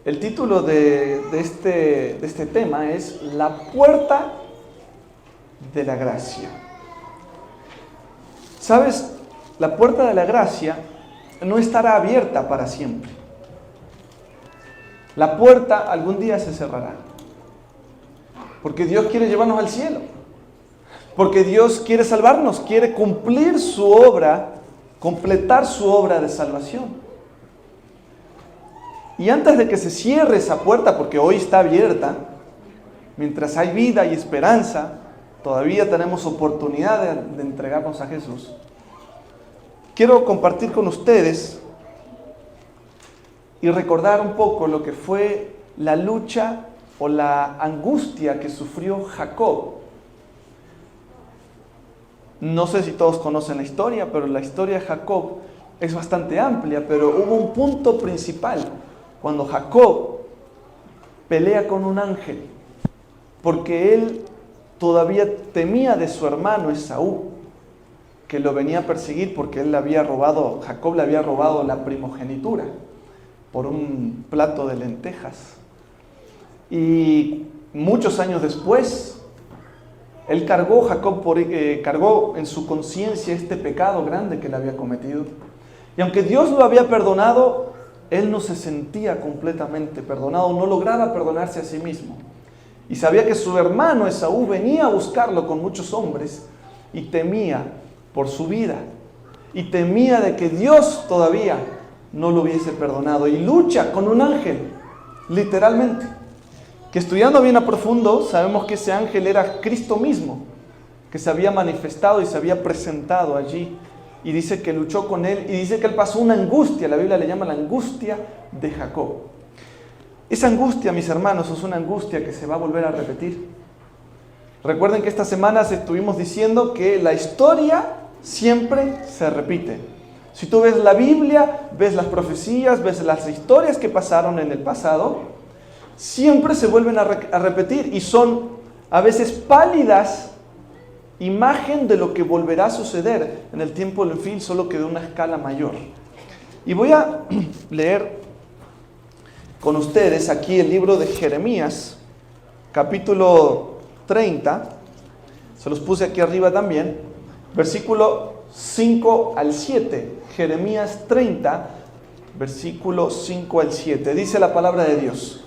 El título de este tema es La puerta de la gracia. ¿Sabes? La puerta de la gracia no estará abierta para siempre. La puerta algún día se cerrará. Porque Dios quiere llevarnos al cielo. Porque Dios quiere salvarnos, quiere cumplir su obra, completar su obra de salvación. Y antes de que se cierre esa puerta, porque hoy está abierta, mientras hay vida y esperanza, todavía tenemos oportunidad de entregarnos a Jesús. Quiero compartir con ustedes y recordar un poco lo que fue la lucha o la angustia que sufrió Jacob. No sé si todos conocen la historia, pero la historia de Jacob es bastante amplia, pero hubo un punto principal cuando Jacob pelea con un ángel, porque él todavía temía de su hermano Esaú, que lo venía a perseguir porque Jacob le había robado la primogenitura por un plato de lentejas. Y muchos años después, cargó en su conciencia este pecado grande que le había cometido. Y aunque Dios lo había perdonado, él no se sentía completamente perdonado, no lograba perdonarse a sí mismo. Y sabía que su hermano Esaú venía a buscarlo con muchos hombres y temía por su vida. Y temía de que Dios todavía no lo hubiese perdonado. Y lucha con un ángel, literalmente. Que estudiando bien a profundo, sabemos que ese ángel era Cristo mismo, que se había manifestado y se había presentado allí. Y dice que luchó con él y dice que él pasó una angustia, la Biblia le llama la angustia de Jacob. Esa angustia, mis hermanos, es una angustia que se va a volver a repetir. Recuerden que estas semanas estuvimos diciendo que la historia siempre se repite. Si tú ves la Biblia, ves las profecías, ves las historias que pasaron en el pasado, siempre se vuelven a repetir y son a veces pálidas imagen de lo que volverá a suceder en el tiempo del fin, solo que de una escala mayor. Y voy a leer con ustedes aquí el libro de Jeremías, capítulo 30, se los puse aquí arriba también, versículo 5 al 7, Jeremías 30, versículo 5 al 7, dice la palabra de Dios: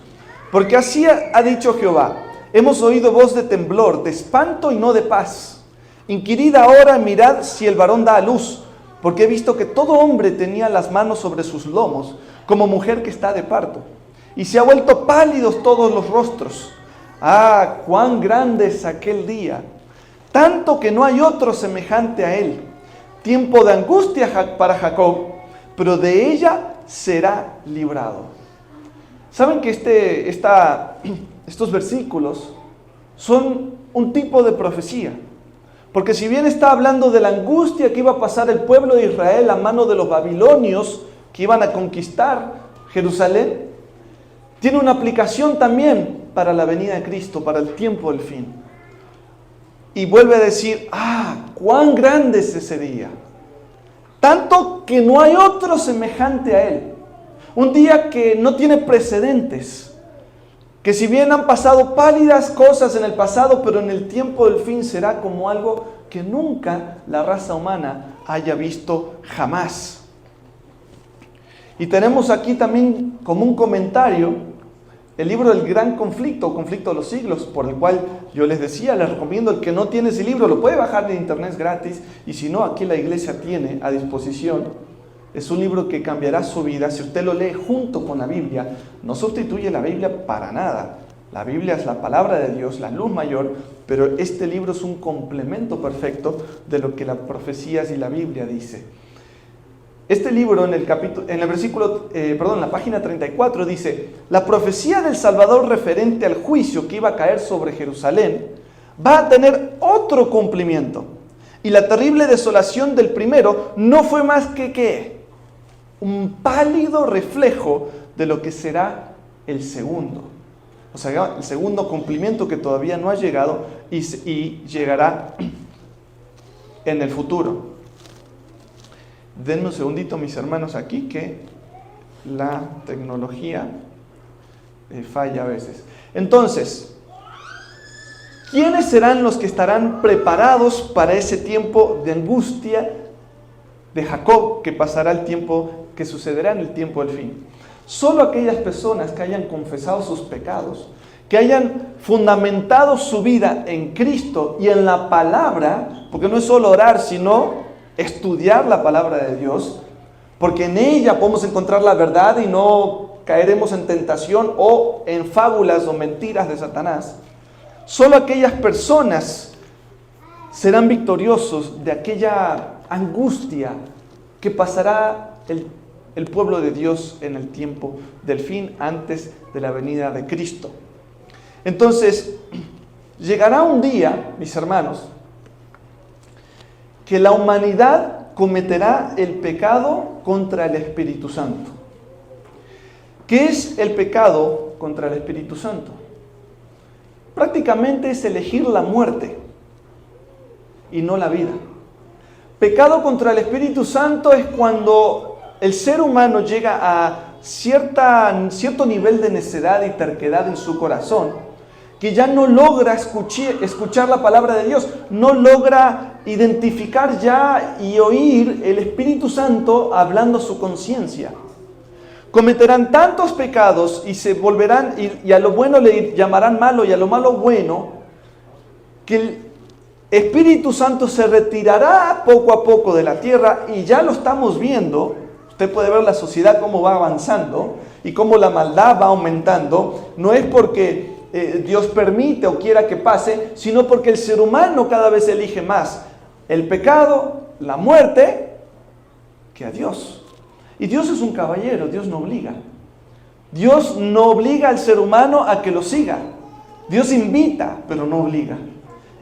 porque así ha dicho Jehová, hemos oído voz de temblor, de espanto y no de paz. Inquirid ahora, mirad si el varón da a luz, porque he visto que todo hombre tenía las manos sobre sus lomos, como mujer que está de parto, y se ha vuelto pálidos todos los rostros. Ah, cuán grande es aquel día, tanto que no hay otro semejante a él. Tiempo de angustia para Jacob, pero de ella será librado. ¿Saben que estos versículos son un tipo de profecía? Porque si bien está hablando de la angustia que iba a pasar el pueblo de Israel a mano de los babilonios que iban a conquistar Jerusalén, tiene una aplicación también para la venida de Cristo, para el tiempo del fin. Y vuelve a decir, cuán grande es ese día, tanto que no hay otro semejante a él. Un día que no tiene precedentes, que si bien han pasado pálidas cosas en el pasado, pero en el tiempo del fin será como algo que nunca la raza humana haya visto jamás. Y tenemos aquí también como un comentario el libro del gran conflicto, o conflicto de los siglos, por el cual yo les decía, les recomiendo, el que no tiene ese libro lo puede bajar de internet gratis, y si no, aquí la iglesia tiene a disposición. Es un libro que cambiará su vida si usted lo lee junto con la Biblia. No sustituye la Biblia para nada. La Biblia es la palabra de Dios, la luz mayor, pero este libro es un complemento perfecto de lo que las profecías y la Biblia dice. Este libro en la página 34 dice: la profecía del Salvador referente al juicio que iba a caer sobre Jerusalén va a tener otro cumplimiento. Y la terrible desolación del primero no fue más que ¿qué? Un pálido reflejo de lo que será el segundo. O sea, el segundo cumplimiento que todavía no ha llegado y llegará en el futuro. Denme un segundito, mis hermanos, aquí que la tecnología falla a veces. Entonces, ¿quiénes serán los que estarán preparados para ese tiempo de angustia de Jacob, que pasará el tiempo, que sucederá en el tiempo del fin? Solo aquellas personas que hayan confesado sus pecados, que hayan fundamentado su vida en Cristo y en la palabra, porque no es solo orar, sino estudiar la palabra de Dios, porque en ella podemos encontrar la verdad y no caeremos en tentación o en fábulas o mentiras de Satanás. Solo aquellas personas serán victoriosos de aquella angustia que pasará el pueblo de Dios en el tiempo del fin, antes de la venida de Cristo. Entonces, llegará un día, mis hermanos, que la humanidad cometerá el pecado contra el Espíritu Santo. ¿Qué es el pecado contra el Espíritu Santo? Prácticamente es elegir la muerte y no la vida. Pecado contra el Espíritu Santo es cuando el ser humano llega a cierto nivel de necedad y terquedad en su corazón, que ya no logra escuchar la palabra de Dios, no logra identificar ya y oír el Espíritu Santo hablando a su conciencia. Cometerán tantos pecados y se volverán, y a lo bueno le llamarán malo y a lo malo bueno, que el Espíritu Santo se retirará poco a poco de la tierra, y ya lo estamos viendo. Usted puede ver la sociedad cómo va avanzando y cómo la maldad va aumentando. No es porque Dios permite o quiera que pase, sino porque el ser humano cada vez elige más el pecado, la muerte, que a Dios. Y Dios es un caballero, Dios no obliga. Dios no obliga al ser humano a que lo siga. Dios invita, pero no obliga.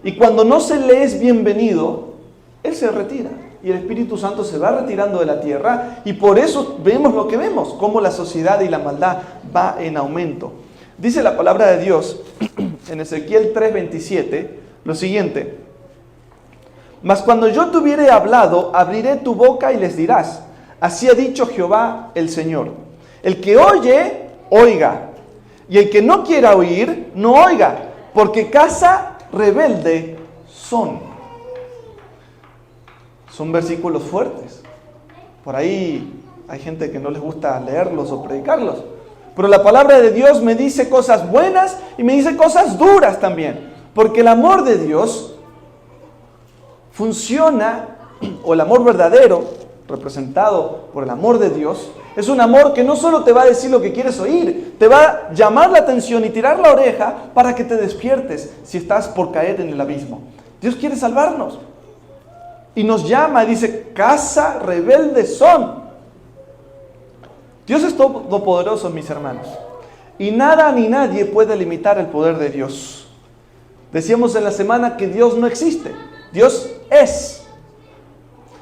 Y cuando no se le es bienvenido, Él se retira. Y el Espíritu Santo se va retirando de la tierra. Y por eso vemos lo que vemos, cómo la sociedad y la maldad va en aumento. Dice la palabra de Dios en Ezequiel 3:27 lo siguiente: mas cuando yo te hubiere hablado, abriré tu boca y les dirás, así ha dicho Jehová el Señor. El que oye, oiga, y el que no quiera oír, no oiga, porque casa rebelde son. Son versículos fuertes. Por ahí hay gente que no les gusta leerlos o predicarlos. Pero la palabra de Dios me dice cosas buenas y me dice cosas duras también. Porque el amor de Dios funciona, o el amor verdadero, representado por el amor de Dios, es un amor que no solo te va a decir lo que quieres oír, te va a llamar la atención y tirar la oreja para que te despiertes si estás por caer en el abismo. Dios quiere salvarnos. Y nos llama y dice, casa rebelde son. Dios es todopoderoso, mis hermanos. Y nada ni nadie puede limitar el poder de Dios. Decíamos en la semana que Dios no existe. Dios es.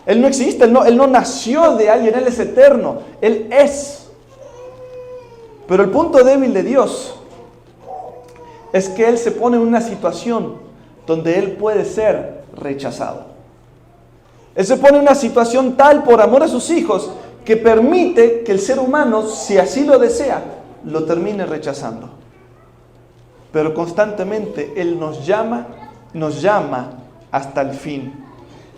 Él no existe, Él no nació de alguien, Él es eterno. Él es. Pero el punto débil de Dios es que Él se pone en una situación donde Él puede ser rechazado. Él se pone en una situación tal por amor a sus hijos que permite que el ser humano, si así lo desea, lo termine rechazando. Pero constantemente Él nos llama hasta el fin.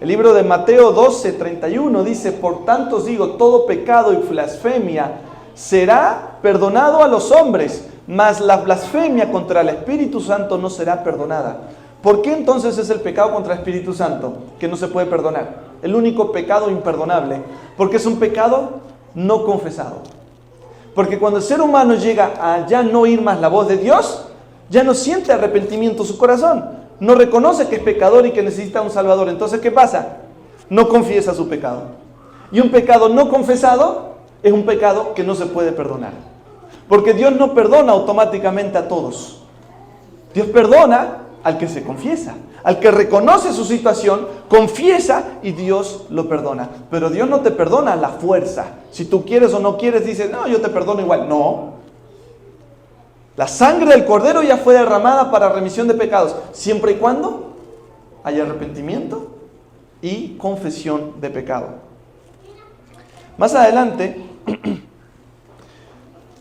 El libro de Mateo 12:31 dice, por tanto os digo, todo pecado y blasfemia será perdonado a los hombres, mas la blasfemia contra el Espíritu Santo no será perdonada. ¿Por qué entonces es el pecado contra el Espíritu Santo que no se puede perdonar? El único pecado imperdonable, porque es un pecado no confesado. Porque cuando el ser humano llega a ya no oír más la voz de Dios, ya no siente arrepentimiento en su corazón, no reconoce que es pecador y que necesita un Salvador. Entonces, ¿qué pasa? No confiesa su pecado. Y un pecado no confesado es un pecado que no se puede perdonar. Porque Dios no perdona automáticamente a todos. Dios perdona al que se confiesa, al que reconoce su situación, confiesa y Dios lo perdona. Pero Dios no te perdona a la fuerza. Si tú quieres o no quieres, dices, no, yo te perdono igual. No. La sangre del Cordero ya fue derramada para remisión de pecados, siempre y cuando haya arrepentimiento y confesión de pecado. Más adelante,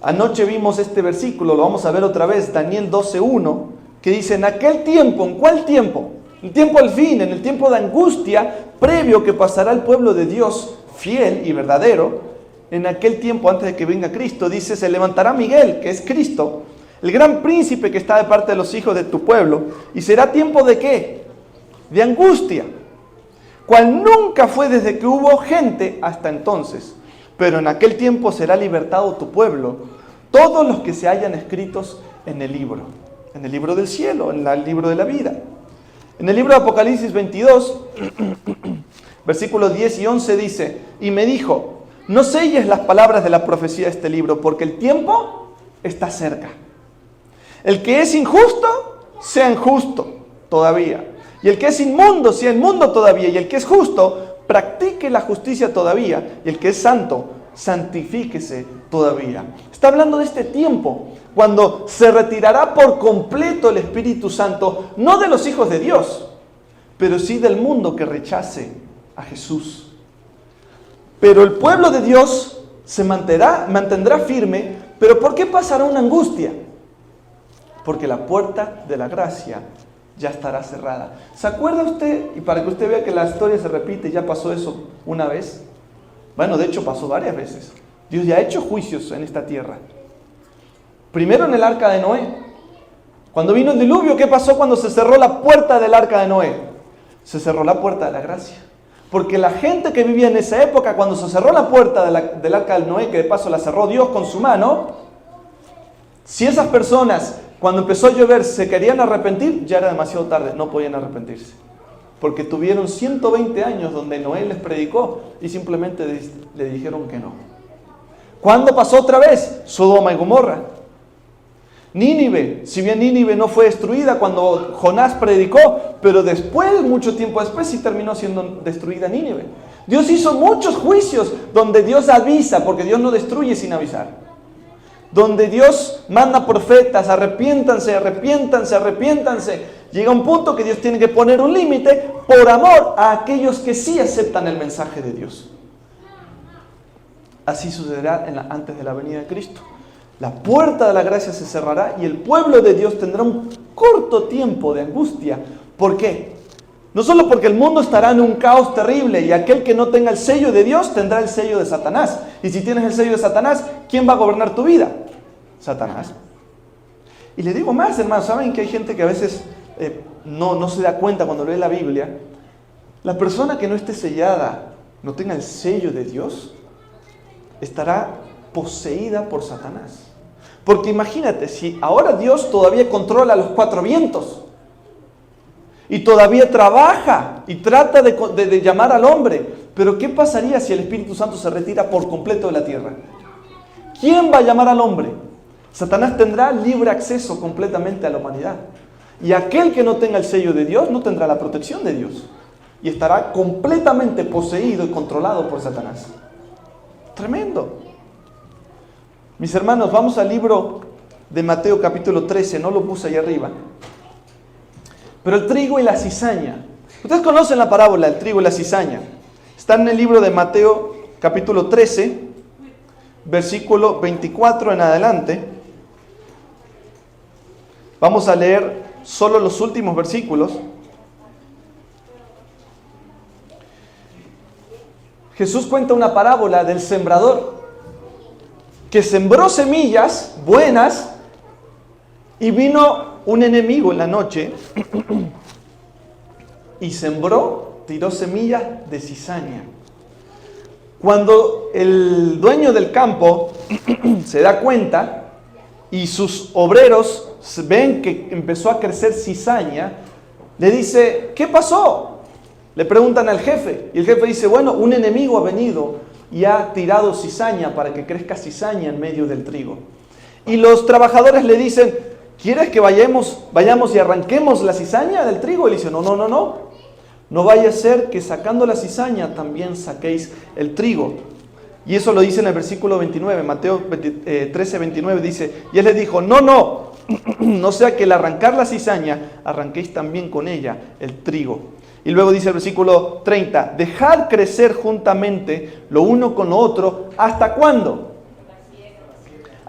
Anoche vimos este versículo, lo vamos a ver otra vez, Daniel 12:1, que dice, en aquel tiempo, ¿en cuál tiempo? El tiempo al fin, en el tiempo de angustia, previo que pasará el pueblo de Dios, fiel y verdadero, en aquel tiempo, antes de que venga Cristo, dice, se levantará Miguel, que es Cristo, el gran príncipe que está de parte de los hijos de tu pueblo, y será tiempo ¿de qué? De angustia, cual nunca fue desde que hubo gente hasta entonces. Pero en aquel tiempo será libertado tu pueblo, todos los que se hayan escritos en el libro del cielo, en el libro de la vida. En el libro de Apocalipsis 22, versículos 10 y 11 dice, y me dijo, no selles las palabras de la profecía de este libro, porque el tiempo está cerca. El que es injusto, sea injusto todavía. Y el que es inmundo, sea inmundo todavía. Y el que es justo, practique la justicia todavía, y el que es santo, santifíquese todavía. Está hablando de este tiempo, cuando se retirará por completo el Espíritu Santo, no de los hijos de Dios, pero sí del mundo que rechace a Jesús. Pero el pueblo de Dios se mantendrá firme, pero ¿por qué pasará una angustia? Porque la puerta de la gracia ya estará cerrada. ¿Se acuerda usted? Y para que usted vea que la historia se repite, ya pasó eso una vez. Bueno, de hecho pasó varias veces. Dios ya ha hecho juicios en esta tierra. Primero en el arca de Noé. Cuando vino el diluvio, ¿qué pasó cuando se cerró la puerta del arca de Noé? Se cerró la puerta de la gracia. Porque la gente que vivía en esa época, cuando se cerró la puerta del arca de Noé, que de paso la cerró Dios con su mano, si esas personas, cuando empezó a llover, se querían arrepentir, ya era demasiado tarde, no podían arrepentirse. Porque tuvieron 120 años donde Noé les predicó y simplemente le dijeron que no. ¿Cuándo pasó otra vez? Sodoma y Gomorra. Nínive, si bien Nínive no fue destruida cuando Jonás predicó, pero después, mucho tiempo después, sí terminó siendo destruida Nínive. Dios hizo muchos juicios donde Dios avisa, porque Dios no destruye sin avisar. Donde Dios manda profetas, arrepiéntanse, arrepiéntanse, arrepiéntanse. Llega un punto que Dios tiene que poner un límite por amor a aquellos que sí aceptan el mensaje de Dios. Así sucederá antes de la venida de Cristo. La puerta de la gracia se cerrará y el pueblo de Dios tendrá un corto tiempo de angustia. ¿Por qué? No solo porque el mundo estará en un caos terrible y aquel que no tenga el sello de Dios tendrá el sello de Satanás. Y si tienes el sello de Satanás, ¿quién va a gobernar tu vida? Satanás. Y le digo más, hermanos, ¿saben que hay gente que a veces no se da cuenta cuando lee la Biblia? La persona que no esté sellada, no tenga el sello de Dios, estará poseída por Satanás. Porque imagínate, si ahora Dios todavía controla los cuatro vientos y todavía trabaja y trata de llamar al hombre, pero ¿qué pasaría si el Espíritu Santo se retira por completo de la tierra? ¿Quién va a llamar al hombre? Satanás tendrá libre acceso completamente a la humanidad. Y aquel que no tenga el sello de Dios no tendrá la protección de Dios. Y estará completamente poseído y controlado por Satanás. Tremendo. Mis hermanos, vamos al libro de Mateo capítulo 13, no lo puse ahí arriba. Pero el trigo y la cizaña. Ustedes conocen la parábola del trigo y la cizaña. Está en el libro de Mateo capítulo 13, versículo 24 en adelante. Vamos a leer solo los últimos versículos. Jesús cuenta una parábola del sembrador que sembró semillas buenas y vino un enemigo en la noche y tiró semillas de cizaña. Cuando el dueño del campo se da cuenta y sus obreros ven que empezó a crecer cizaña, le dice, ¿qué pasó? Le preguntan al jefe y el jefe dice, bueno, un enemigo ha venido y ha tirado cizaña para que crezca cizaña en medio del trigo. Y los trabajadores le dicen, ¿quieres que vayamos y arranquemos la cizaña del trigo? Y le dice, no. No vaya a ser que sacando la cizaña también saquéis el trigo. Y eso lo dice en el versículo 29, Mateo 13, 29 dice, y él les dijo, no sea que al arrancar la cizaña, arranquéis también con ella el trigo. Y luego dice el versículo 30, dejad crecer juntamente lo uno con lo otro, ¿hasta cuándo?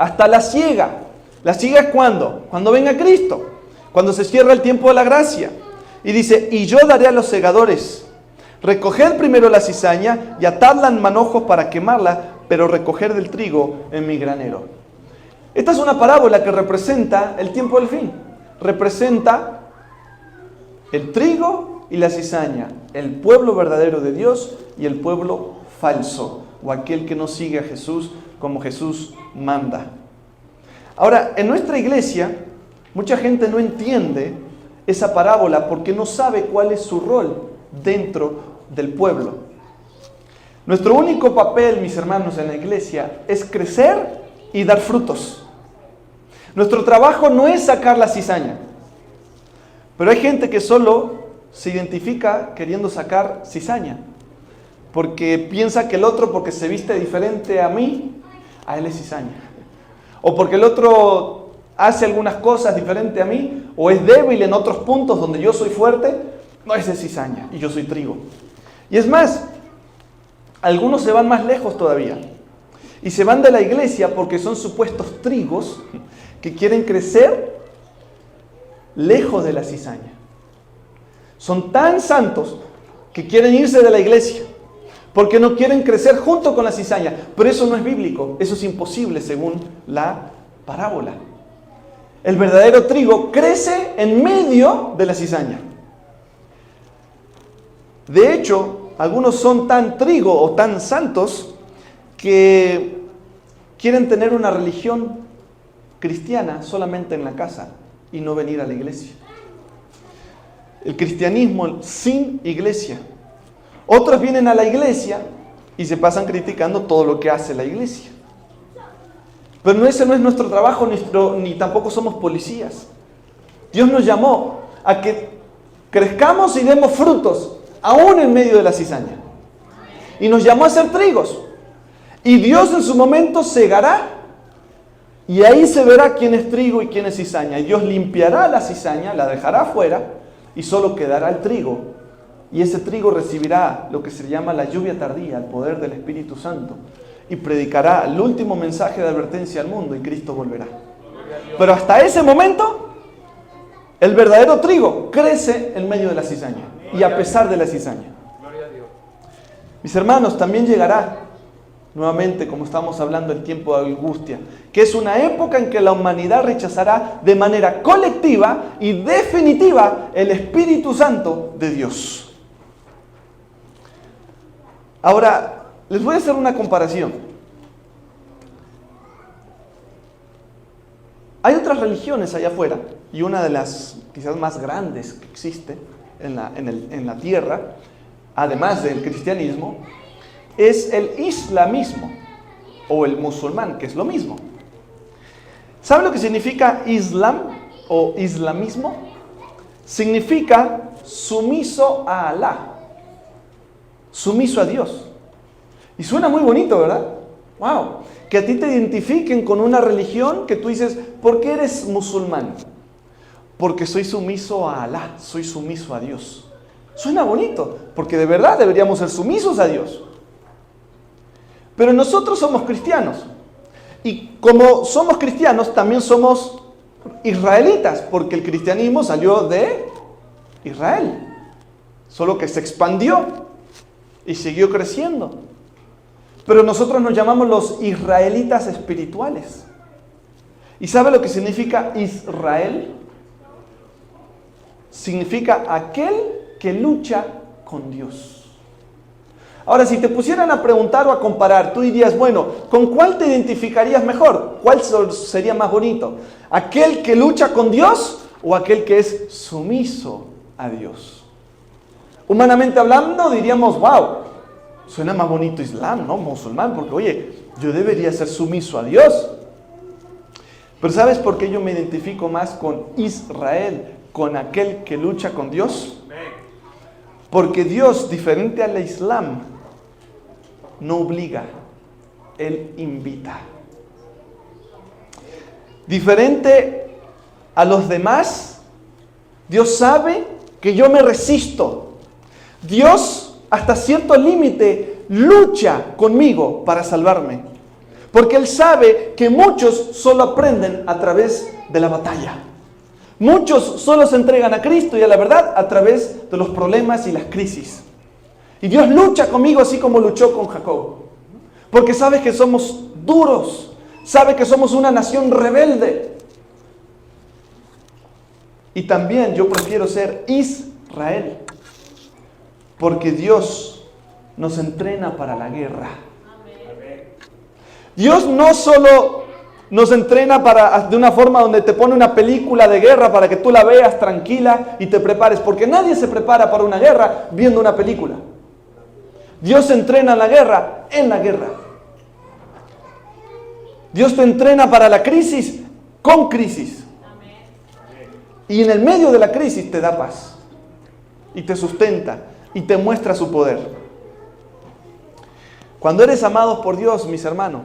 hasta la siega. ¿La siega es cuándo? Cuando venga Cristo, cuando se cierra el tiempo de la gracia. Y dice, y yo daré a los segadores, recoged primero la cizaña y atadla en manojos para quemarla, pero recoger del trigo en mi granero. Esta es una parábola que representa el tiempo del fin. Representa el trigo y la cizaña, el pueblo verdadero de Dios y el pueblo falso, o aquel que no sigue a Jesús como Jesús manda. Ahora, en nuestra iglesia, mucha gente no entiende esa parábola porque no sabe cuál es su rol dentro del pueblo. Nuestro único papel, mis hermanos, en la iglesia es crecer y dar frutos. Nuestro trabajo no es sacar la cizaña, pero hay gente que solo se identifica queriendo sacar cizaña, porque piensa que el otro, porque se viste diferente a mí, a él es cizaña. O porque el otro hace algunas cosas diferentes a mí, o es débil en otros puntos donde yo soy fuerte, no, ese es cizaña y yo soy trigo. Y es más, algunos se van más lejos todavía y se van de la iglesia porque son supuestos trigos que quieren crecer lejos de la cizaña. Son tan santos que quieren irse de la iglesia porque no quieren crecer junto con la cizaña. Pero eso no es bíblico, eso es imposible según la parábola. El verdadero trigo crece en medio de la cizaña. De hecho, algunos son tan trigo o tan santos que quieren tener una religión cristiana solamente en la casa y no venir a la iglesia. El cristianismo sin iglesia. Otros vienen a la iglesia y se pasan criticando todo lo que hace la iglesia. Pero ese no es nuestro trabajo, ni tampoco somos policías. Dios nos llamó a que crezcamos y demos frutos, aún en medio de la cizaña. Y nos llamó a ser trigos. Y Dios en su momento segará. Y ahí se verá quién es trigo y quién es cizaña. Y Dios limpiará la cizaña, la dejará afuera, y solo quedará el trigo. Y ese trigo recibirá lo que se llama la lluvia tardía, el poder del Espíritu Santo. Y predicará el último mensaje de advertencia al mundo y Cristo volverá. Pero hasta ese momento, el verdadero trigo crece en medio de la cizaña. Y a pesar de la cizaña. Mis hermanos, también llegará nuevamente, como estamos hablando, el tiempo de angustia, que es una época en que la humanidad rechazará de manera colectiva y definitiva el Espíritu Santo de Dios. Ahora, les voy a hacer una comparación. Hay otras religiones allá afuera, y una de las quizás más grandes que existe en la tierra, además del cristianismo, es el islamismo o el musulmán, que es lo mismo. ¿Sabe lo que significa islam o islamismo? Significa sumiso a Alá, sumiso a Dios. Y suena muy bonito, ¿verdad? ¡Wow! Que a ti te identifiquen con una religión que tú dices, ¿por qué eres musulmán? Porque soy sumiso a Alá, soy sumiso a Dios. Suena bonito, porque de verdad deberíamos ser sumisos a Dios. Pero nosotros somos cristianos. Y como somos cristianos, también somos israelitas, porque el cristianismo salió de Israel. Solo que se expandió y siguió creciendo. Pero nosotros nos llamamos los israelitas espirituales. ¿Y sabe lo que significa Israel? Significa aquel que lucha con Dios. Ahora, si te pusieran a preguntar o a comparar, tú dirías, bueno, ¿con cuál te identificarías mejor? ¿Cuál sería más bonito? ¿Aquel que lucha con Dios o aquel que es sumiso a Dios? Humanamente hablando, diríamos, wow, suena más bonito Islam, ¿no? Musulmán, porque oye, yo debería ser sumiso a Dios. Pero ¿sabes por qué yo me identifico más con Israel, con aquel que lucha con Dios? Porque Dios, diferente al Islam, no obliga, Él invita. Diferente a los demás, Dios sabe que yo me resisto. Dios, hasta cierto límite, lucha conmigo para salvarme. Porque Él sabe que muchos solo aprenden a través de la batalla. Muchos solo se entregan a Cristo y a la verdad a través de los problemas y las crisis. Y Dios lucha conmigo así como luchó con Jacob. Porque sabe que somos duros. Sabe que somos una nación rebelde. Y también yo prefiero ser Israel. Porque Dios nos entrena para la guerra. Dios no solo nos entrena de una forma donde te pone una película de guerra para que tú la veas tranquila y te prepares. Porque nadie se prepara para una guerra viendo una película. Dios se entrena en la guerra. Dios te entrena para la crisis con crisis. Y en el medio de la crisis te da paz. Y te sustenta. Y te muestra su poder. Cuando eres amado por Dios, mis hermanos,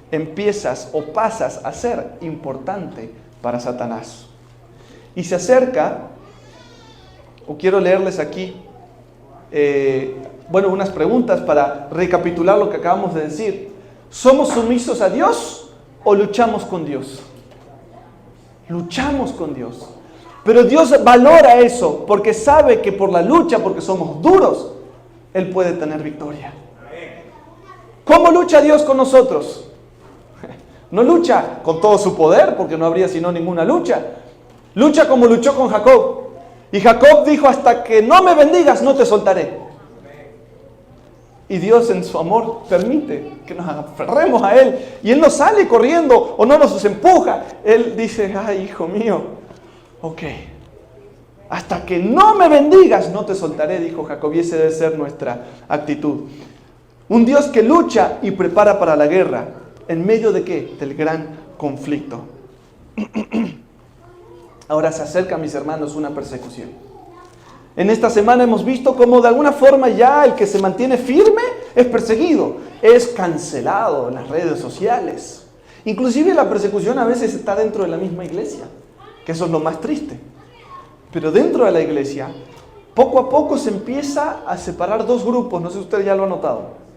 empiezas o pasas a ser importante para Satanás. Y se acerca, o quiero leerles aquí, unas preguntas para recapitular lo que acabamos de decir. ¿Somos sumisos a Dios o luchamos con Dios? Luchamos con Dios. Pero Dios valora eso porque sabe que por la lucha, porque somos duros, Él puede tener victoria. ¿Cómo lucha Dios con nosotros? No lucha con todo su poder, porque no habría sino ninguna lucha. Lucha como luchó con Jacob. Y Jacob dijo, hasta que no me bendigas, no te soltaré. Y Dios en su amor permite que nos aferremos a Él. Y Él no sale corriendo o no nos empuja. Él dice, ay, hijo mío, ok. Hasta que no me bendigas, no te soltaré, dijo Jacob. Y esa debe ser nuestra actitud. Un Dios que lucha y prepara para la guerra. ¿En medio de qué? Del gran conflicto. Ahora se acerca, mis hermanos, una persecución. En esta semana hemos visto cómo de alguna forma ya el que se mantiene firme es perseguido, es cancelado en las redes sociales. Inclusive la persecución a veces está dentro de la misma iglesia, que eso es lo más triste. Pero dentro de la iglesia, poco a poco se empieza a separar dos grupos, no sé si usted ya lo ha notado.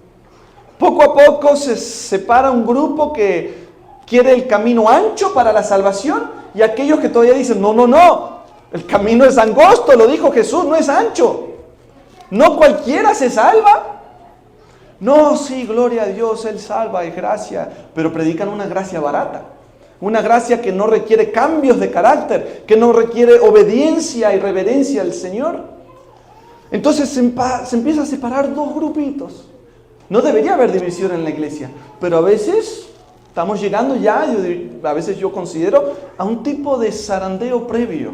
Poco a poco se separa un grupo que quiere el camino ancho para la salvación y aquellos que todavía dicen, no, el camino es angosto, lo dijo Jesús, no es ancho. No cualquiera se salva. No, sí, gloria a Dios, Él salva, es gracia, pero predican una gracia barata. Una gracia que no requiere cambios de carácter, que no requiere obediencia y reverencia al Señor. Entonces se empieza a separar dos grupitos. No debería haber división en la iglesia, pero a veces estamos llegando ya, a veces yo considero, a un tipo de zarandeo previo,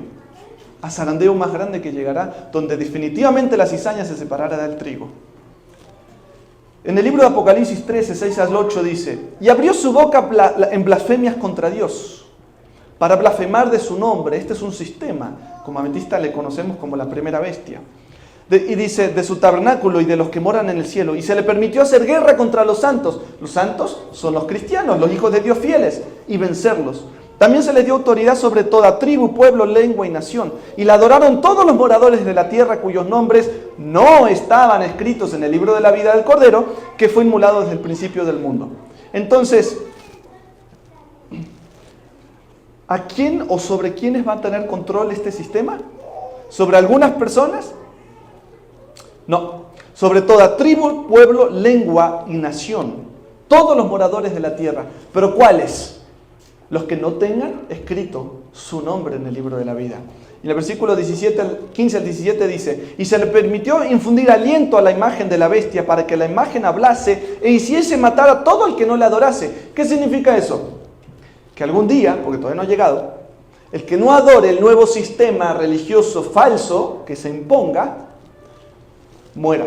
a zarandeo más grande que llegará, donde definitivamente la cizaña se separará del trigo. En el libro de Apocalipsis 13, 6 al 8 dice, y abrió su boca en blasfemias contra Dios, para blasfemar de su nombre. Este es un sistema, como adventistas le conocemos como la primera bestia. Y dice, de su tabernáculo y de los que moran en el cielo. Y se le permitió hacer guerra contra los santos. Los santos son los cristianos, los hijos de Dios fieles, y vencerlos. También se les dio autoridad sobre toda tribu, pueblo, lengua y nación. Y la adoraron todos los moradores de la tierra cuyos nombres no estaban escritos en el libro de la vida del Cordero, que fue inmolado desde el principio del mundo. Entonces, ¿a quién o sobre quiénes va a tener control este sistema? ¿Sobre algunas personas? No, sobre toda tribu, pueblo, lengua y nación. Todos los moradores de la tierra. ¿Pero cuáles? Los que no tengan escrito su nombre en el libro de la vida. Y en el versículo 15 al 17 dice, y se le permitió infundir aliento a la imagen de la bestia para que la imagen hablase e hiciese matar a todo el que no le adorase. ¿Qué significa eso? Que algún día, porque todavía no ha llegado, el que no adore el nuevo sistema religioso falso que se imponga, muera.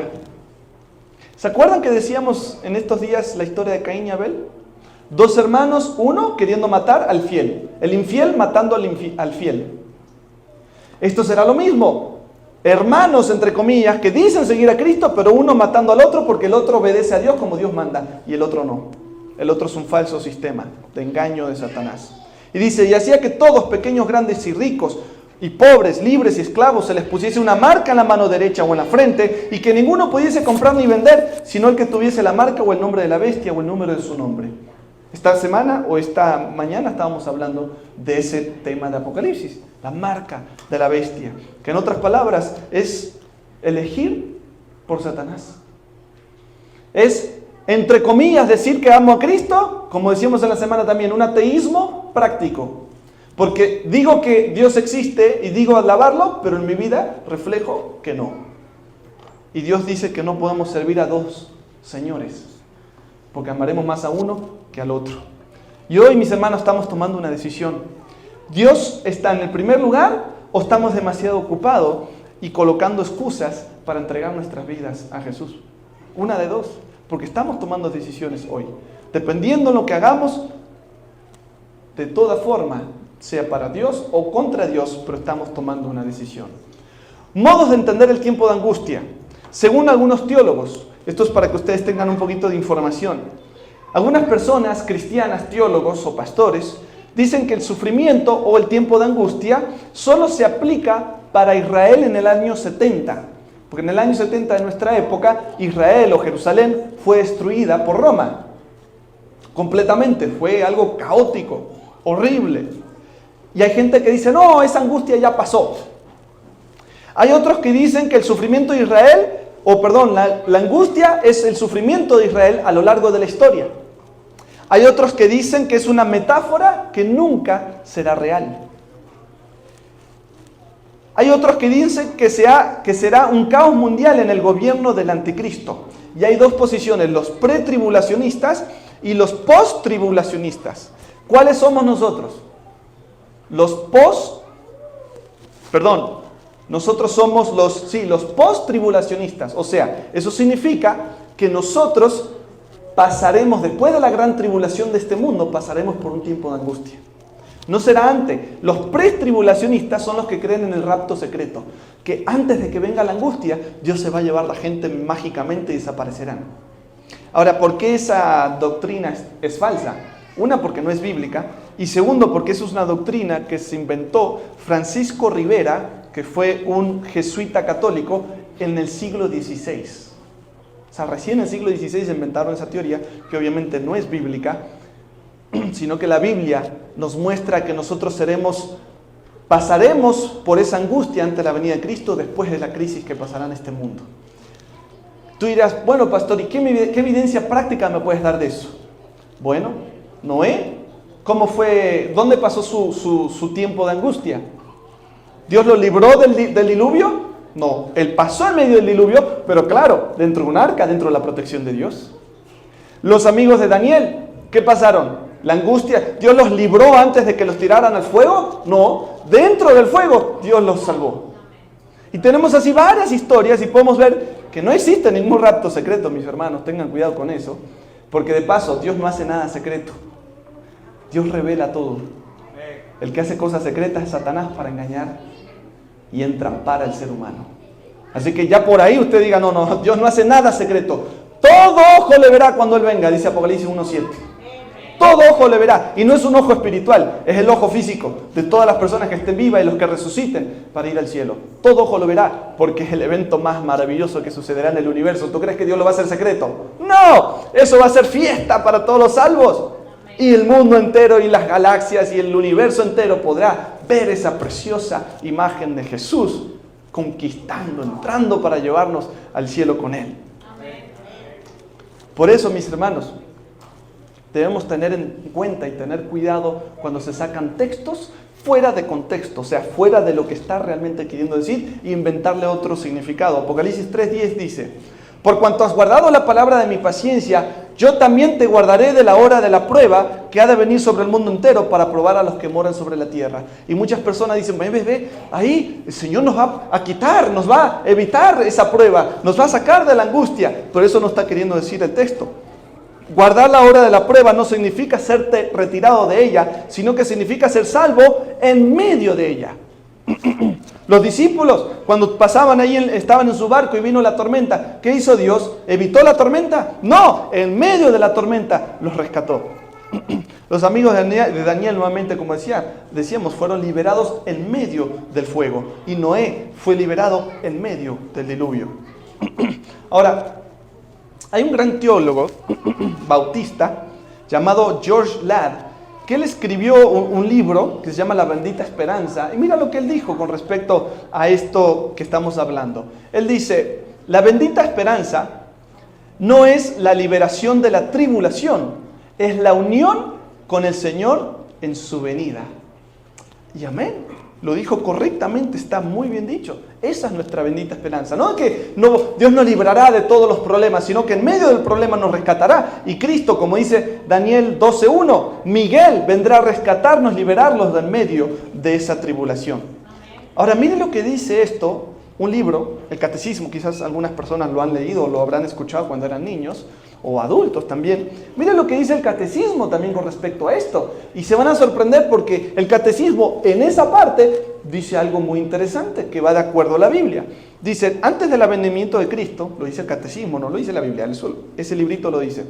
¿Se acuerdan que decíamos en estos días la historia de Caín y Abel? Dos hermanos, uno queriendo matar al fiel, el infiel matando al fiel. Esto será lo mismo. Hermanos, entre comillas, que dicen seguir a Cristo, pero uno matando al otro porque el otro obedece a Dios como Dios manda y el otro no. El otro es un falso sistema de engaño de Satanás. Y dice, y hacía que todos, pequeños, grandes y ricos, y pobres, libres y esclavos, se les pusiese una marca en la mano derecha o en la frente, y que ninguno pudiese comprar ni vender, sino el que tuviese la marca o el nombre de la bestia o el número de su nombre. Esta semana o esta mañana estábamos hablando de ese tema de Apocalipsis, la marca de la bestia, que en otras palabras es elegir por Satanás. Es, entre comillas, decir que amo a Cristo, como decíamos en la semana también, un ateísmo práctico. Porque digo que Dios existe y digo alabarlo, pero en mi vida reflejo que no. Y Dios dice que no podemos servir a dos señores, porque amaremos más a uno que al otro. Y hoy, mis hermanos, estamos tomando una decisión. ¿Dios está en el primer lugar o estamos demasiado ocupados y colocando excusas para entregar nuestras vidas a Jesús? Una de dos, porque estamos tomando decisiones hoy. Dependiendo de lo que hagamos, de toda forma, sea para Dios o contra Dios, pero estamos tomando una decisión. Modos de entender el tiempo de angustia. Según algunos teólogos, esto es para que ustedes tengan un poquito de información. Algunas personas cristianas, teólogos o pastores, dicen que el sufrimiento o el tiempo de angustia solo se aplica para Israel en el año 70. Porque en el año 70 de nuestra época, Israel o Jerusalén fue destruida por Roma. Completamente, fue algo caótico, horrible. Y hay gente que dice, no, esa angustia ya pasó. Hay otros que dicen que el sufrimiento de Israel, la angustia es el sufrimiento de Israel a lo largo de la historia. Hay otros que dicen que es una metáfora que nunca será real. Hay otros que dicen que será un caos mundial en el gobierno del anticristo. Y hay dos posiciones, los pretribulacionistas y los posttribulacionistas. ¿Cuáles somos nosotros? Nosotros somos los post-tribulacionistas. O sea, eso significa que nosotros pasaremos, después de la gran tribulación de este mundo, pasaremos por un tiempo de angustia. No será antes. Los pre-tribulacionistas son los que creen en el rapto secreto, que antes de que venga la angustia, Dios se va a llevar la gente mágicamente y desaparecerán. Ahora, ¿por qué esa doctrina es falsa? Una, porque no es bíblica, y segundo, porque eso es una doctrina que se inventó Francisco Rivera, que fue un jesuita católico en el siglo XVI. O sea, recién en el siglo XVI inventaron esa teoría, que obviamente no es bíblica, sino que la Biblia nos muestra que nosotros pasaremos por esa angustia ante la venida de Cristo después de la crisis que pasará en este mundo. Tú dirás, bueno, pastor, ¿y qué evidencia práctica me puedes dar de eso? Bueno, Noé, ¿cómo fue? ¿Dónde pasó su tiempo de angustia? ¿Dios lo libró del diluvio? No, él pasó en medio del diluvio, pero claro, dentro de un arca, dentro de la protección de Dios. Los amigos de Daniel, ¿qué pasaron? La angustia, ¿Dios los libró antes de que los tiraran al fuego? No, dentro del fuego Dios los salvó. Y tenemos así varias historias y podemos ver que no existe ningún rapto secreto, mis hermanos, tengan cuidado con eso, porque de paso Dios no hace nada secreto. Dios revela todo. El que hace cosas secretas es Satanás para engañar y entrampar al ser humano. Así que ya por ahí usted diga, no, Dios no hace nada secreto. Todo ojo le verá cuando Él venga, dice Apocalipsis 1:7. Todo ojo le verá. Y no es un ojo espiritual, es el ojo físico de todas las personas que estén vivas y los que resuciten para ir al cielo. Todo ojo lo verá, porque es el evento más maravilloso que sucederá en el universo. ¿Tú crees que Dios lo va a hacer secreto? ¡No! Eso va a ser fiesta para todos los salvos. Y el mundo entero y las galaxias y el universo entero podrá ver esa preciosa imagen de Jesús conquistando, entrando para llevarnos al cielo con Él. Por eso, mis hermanos, debemos tener en cuenta y tener cuidado cuando se sacan textos fuera de contexto, o sea, fuera de lo que está realmente queriendo decir e inventarle otro significado. Apocalipsis 3:10 dice: por cuanto has guardado la palabra de mi paciencia, yo también te guardaré de la hora de la prueba que ha de venir sobre el mundo entero para probar a los que moran sobre la tierra. Y muchas personas dicen, ve, ahí el Señor nos va a quitar, nos va a evitar esa prueba, nos va a sacar de la angustia. Pero eso no está queriendo decir el texto. Guardar la hora de la prueba no significa serte retirado de ella, sino que significa ser salvo en medio de ella. Los discípulos, cuando pasaban ahí, estaban en su barco y vino la tormenta. ¿Qué hizo Dios? ¿Evitó la tormenta? No, en medio de la tormenta los rescató. Los amigos de Daniel, nuevamente, como decíamos, fueron liberados en medio del fuego. Y Noé fue liberado en medio del diluvio. Ahora, hay un gran teólogo bautista llamado George Ladd, que él escribió un libro que se llama La bendita esperanza. Y mira lo que él dijo con respecto a esto que estamos hablando. Él dice, la bendita esperanza no es la liberación de la tribulación, es la unión con el Señor en su venida. Y amén, lo dijo correctamente, está muy bien dicho. Esa es nuestra bendita esperanza. No que Dios nos librará de todos los problemas, sino que en medio del problema nos rescatará. Y Cristo, como dice Daniel 12:1, Miguel vendrá a rescatarnos, liberarlos de en medio de esa tribulación. Ahora, miren lo que dice esto, un libro, el Catecismo, quizás algunas personas lo han leído o lo habrán escuchado cuando eran niños, o adultos también. Miren lo que dice el Catecismo también con respecto a esto. Y se van a sorprender porque el Catecismo en esa parte dice algo muy interesante que va de acuerdo a la Biblia. Dice, antes del advenimiento de Cristo, lo dice el Catecismo, no lo dice la Biblia, ese librito lo dice.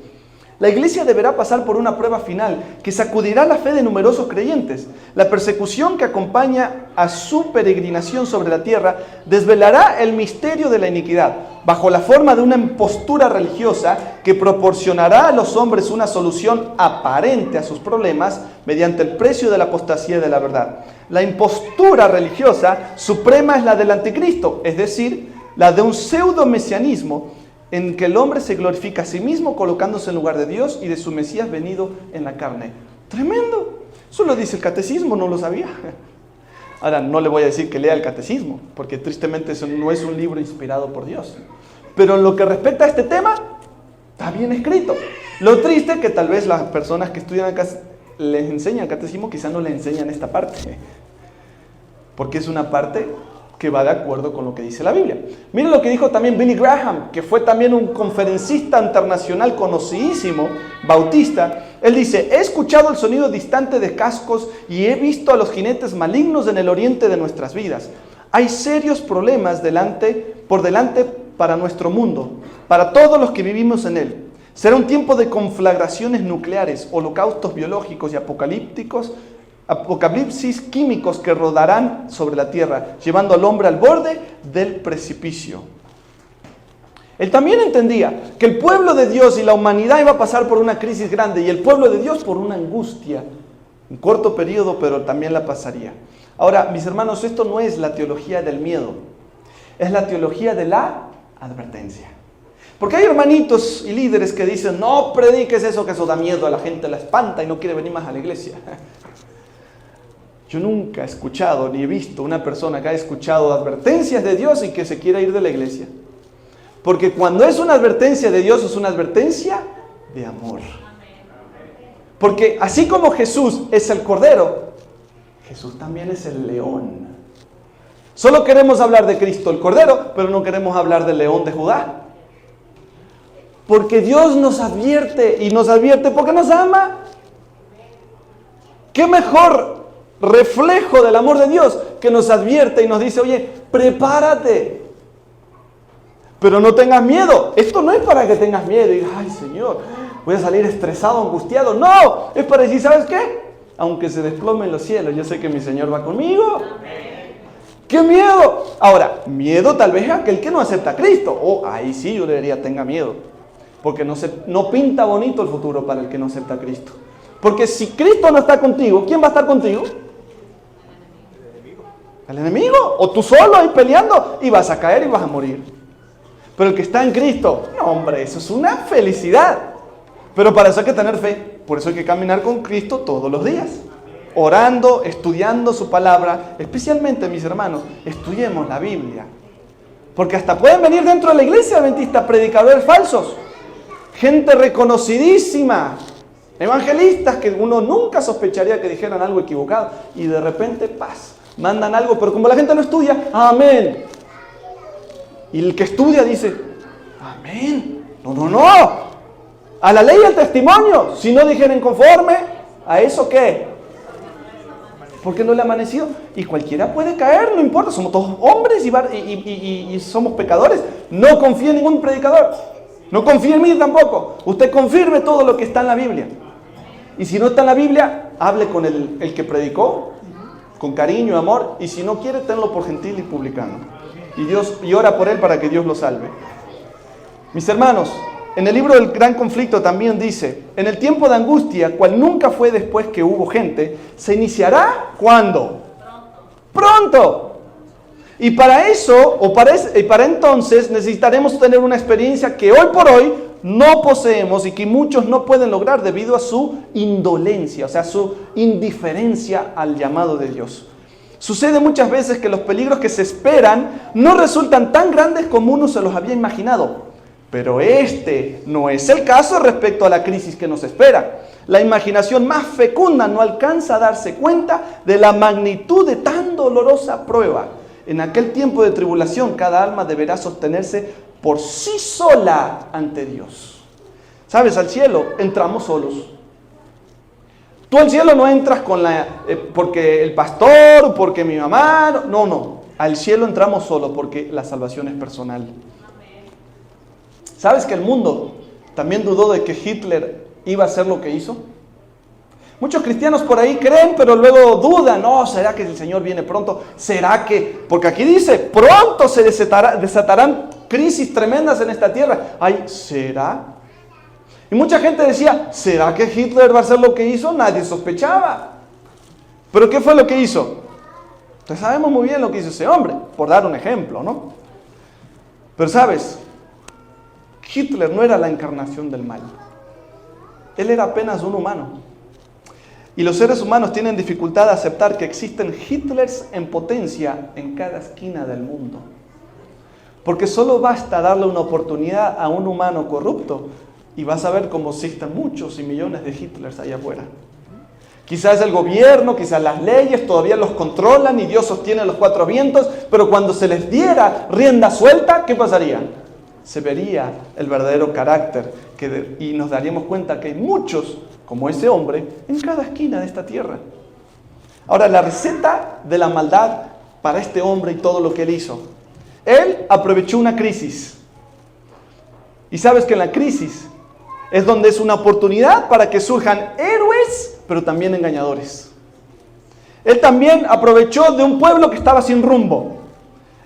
La iglesia deberá pasar por una prueba final que sacudirá la fe de numerosos creyentes. La persecución que acompaña a su peregrinación sobre la tierra desvelará el misterio de la iniquidad, bajo la forma de una impostura religiosa que proporcionará a los hombres una solución aparente a sus problemas mediante el precio de la apostasía de la verdad. La impostura religiosa suprema es la del anticristo, es decir, la de un pseudo-mesianismo en que el hombre se glorifica a sí mismo colocándose en lugar de Dios y de su Mesías venido en la carne. ¡Tremendo! Eso lo dice el Catecismo, no lo sabía. Ahora, no le voy a decir que lea el Catecismo, porque tristemente eso no es un libro inspirado por Dios. Pero en lo que respecta a este tema, está bien escrito. Lo triste es que tal vez las personas que estudian acá les enseñan el Catecismo, quizás no les enseñan esta parte. Porque es una parte que va de acuerdo con lo que dice la Biblia. Miren lo que dijo también Billy Graham, que fue también un conferencista internacional conocidísimo, bautista. Él dice, he escuchado el sonido distante de cascos y he visto a los jinetes malignos en el oriente de nuestras vidas. Hay serios problemas por delante para nuestro mundo, para todos los que vivimos en él. Será un tiempo de conflagraciones nucleares, holocaustos biológicos y apocalipsis químicos que rodarán sobre la tierra, llevando al hombre al borde del precipicio. Él también entendía que el pueblo de Dios y la humanidad iba a pasar por una crisis grande y el pueblo de Dios por una angustia, en corto periodo, pero también la pasaría. Ahora, mis hermanos, esto no es la teología del miedo, es la teología de la advertencia. Porque hay hermanitos y líderes que dicen, no prediques eso, que eso da miedo, a la gente la espanta y no quiere venir más a la iglesia. Yo nunca he escuchado ni he visto una persona que haya escuchado advertencias de Dios y que se quiera ir de la iglesia. Porque cuando es una advertencia de Dios, es una advertencia de amor. Porque así como Jesús es el Cordero, Jesús también es el león. Solo queremos hablar de Cristo el Cordero, pero no queremos hablar del león de Judá. Porque Dios nos advierte y nos advierte porque nos ama. ¿Qué mejor reflejo del amor de Dios que nos advierte y nos dice, oye, prepárate, pero no tengas miedo? Esto no es para que tengas miedo y digas, ay Señor, voy a salir estresado, angustiado. No, es para decir, ¿sabes qué? Aunque se desplomen los cielos, yo sé que mi Señor va conmigo. ¡Qué miedo! Ahora, miedo tal vez a aquel que no acepta a Cristo. Ahí sí yo le diría, tenga miedo, porque no pinta bonito el futuro para el que no acepta a Cristo. Porque si Cristo no está contigo, ¿quién va a estar contigo? ¿El enemigo? O tú solo ahí peleando y vas a caer y vas a morir. Pero el que está en Cristo, no hombre, eso es una felicidad. Pero para eso hay que tener fe. Por eso hay que caminar con Cristo todos los días. Orando, estudiando su palabra. Especialmente, mis hermanos, estudiemos la Biblia. Porque hasta pueden venir dentro de la iglesia adventista predicadores falsos. Gente reconocidísima. Evangelistas que uno nunca sospecharía que dijeran algo equivocado. Y de repente, paz. Mandan algo, pero como la gente no estudia, amén. Y el que estudia dice, amén. No. A la ley y al testimonio. Si no dijeren conforme, ¿a eso qué? Porque no le ha amanecido. Y cualquiera puede caer, no importa. Somos todos hombres y somos pecadores. No confíe en ningún predicador. No confíe en mí tampoco. Usted confirme todo lo que está en la Biblia. Y si no está en la Biblia, hable con el que predicó, con cariño y amor, y si no quiere, tenlo por gentil y publicano. Y ora por él para que Dios lo salve. Mis hermanos, en el libro del Gran Conflicto también dice, en el tiempo de angustia, cual nunca fue después que hubo gente, se iniciará ¿cuándo? Pronto. Y para eso, para entonces, necesitaremos tener una experiencia que hoy por hoy no poseemos y que muchos no pueden lograr debido a su indolencia, o sea, su indiferencia al llamado de Dios. Sucede muchas veces que los peligros que se esperan no resultan tan grandes como uno se los había imaginado. Pero este no es el caso respecto a la crisis que nos espera. La imaginación más fecunda no alcanza a darse cuenta de la magnitud de tan dolorosa prueba. En aquel tiempo de tribulación, cada alma deberá sostenerse por sí sola ante Dios. ¿Sabes? Al cielo entramos solos. Tú al cielo no entras porque el pastor, porque mi mamá. No. Al cielo entramos solos porque la salvación es personal. ¿Sabes que el mundo también dudó de que Hitler iba a hacer lo que hizo? Muchos cristianos por ahí creen, pero luego dudan. No, ¿será que el Señor viene pronto? ¿Será que? Porque aquí dice, pronto se desatarán crisis tremendas en esta tierra. Ay, ¿será? Y mucha gente decía, ¿será que Hitler va a hacer lo que hizo? Nadie sospechaba. ¿Pero qué fue lo que hizo? Entonces sabemos muy bien lo que hizo ese hombre, por dar un ejemplo, ¿no? Pero ¿sabes? Hitler no era la encarnación del mal. Él era apenas un humano. Y los seres humanos tienen dificultad de aceptar que existen Hitlers en potencia en cada esquina del mundo. Porque solo basta darle una oportunidad a un humano corrupto y vas a ver cómo existen muchos y millones de Hitlers allá afuera. Quizás el gobierno, quizás las leyes todavía los controlan y Dios sostiene los cuatro vientos, pero cuando se les diera rienda suelta, ¿qué pasaría? Se vería el verdadero carácter y nos daríamos cuenta que hay muchos como ese hombre en cada esquina de esta tierra. Ahora, la receta de la maldad para este hombre y todo lo que él hizo. Él aprovechó una crisis. Y sabes que en la crisis es donde es una oportunidad para que surjan héroes, pero también engañadores. Él también aprovechó de un pueblo que estaba sin rumbo.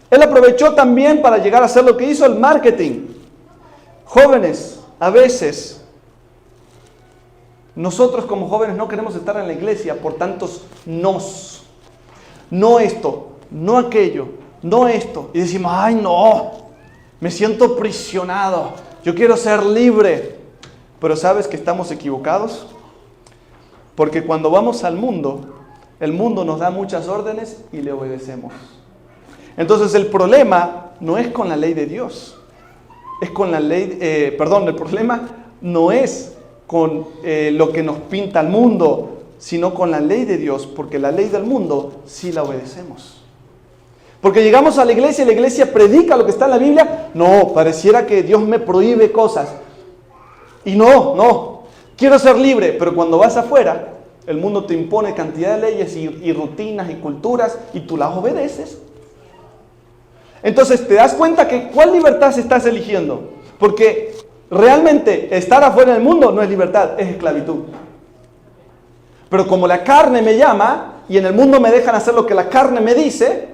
Él aprovechó también para llegar a hacer lo que hizo, el marketing. Jóvenes, a veces nosotros como jóvenes no queremos estar en la iglesia por tantos nos. No esto, no aquello, no esto. Y decimos, ay no, me siento aprisionado, yo quiero ser libre. Pero ¿sabes que estamos equivocados? Porque cuando vamos al mundo, el mundo nos da muchas órdenes y le obedecemos. Entonces el problema no es con la ley de Dios. Es con la ley, el problema no es con lo que nos pinta el mundo, sino con la ley de Dios, porque la ley del mundo sí la obedecemos. Porque llegamos a la iglesia y la iglesia predica lo que está en la Biblia. No, pareciera que Dios me prohíbe cosas. Y no, quiero ser libre, pero cuando vas afuera, el mundo te impone cantidad de leyes y rutinas y culturas y tú las obedeces. Entonces te das cuenta que ¿cuál libertad estás eligiendo? Porque realmente estar afuera del mundo no es libertad, es esclavitud. Pero como la carne me llama y en el mundo me dejan hacer lo que la carne me dice,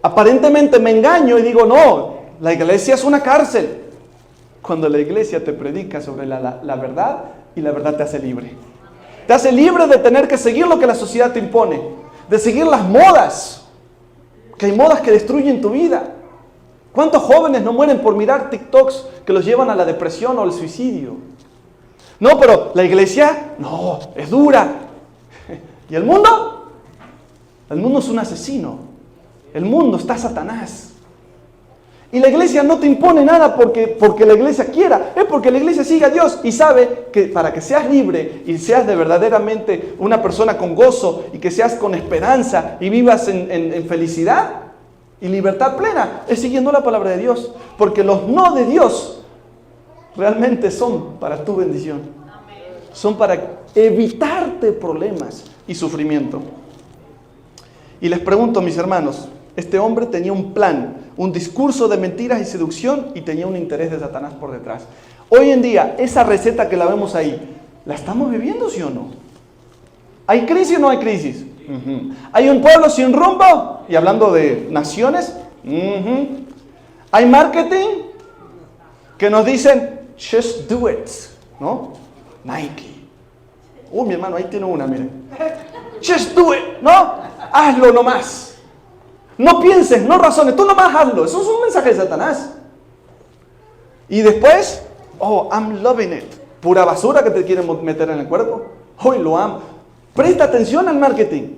aparentemente me engaño y digo, no, la iglesia es una cárcel. Cuando la iglesia te predica sobre la verdad y la verdad te hace libre. Te hace libre de tener que seguir lo que la sociedad te impone, de seguir las modas. Que hay modas que destruyen tu vida. ¿Cuántos jóvenes no mueren por mirar TikToks que los llevan a la depresión o al suicidio? No, pero la iglesia, no, es dura. ¿Y el mundo? El mundo es un asesino. El mundo está Satanás. Y la iglesia no te impone nada porque la iglesia quiera. Es porque la iglesia sigue a Dios y sabe que para que seas libre y seas de verdaderamente una persona con gozo y que seas con esperanza y vivas en felicidad y libertad plena, es siguiendo la palabra de Dios. Porque los no de Dios realmente son para tu bendición. Son para evitarte problemas y sufrimiento. Y les pregunto, mis hermanos, este hombre tenía un plan, un discurso de mentiras y seducción y tenía un interés de Satanás por detrás. Hoy en día, esa receta que la vemos ahí, ¿la estamos viviendo, sí o no? ¿Hay crisis o no hay crisis? ¿Hay un pueblo sin rumbo? Y hablando de naciones, ¿hay marketing? Que nos dicen, Just do it, ¿no? Nike. Mi hermano, ahí tiene una, miren. Just do it, ¿no? Hazlo nomás. No pienses, no razones, tú nomás hazlo. Eso es un mensaje de Satanás. Y después, I'm loving it. Pura basura que te quieren meter en el cuerpo. Hoy lo amo. Presta atención al marketing.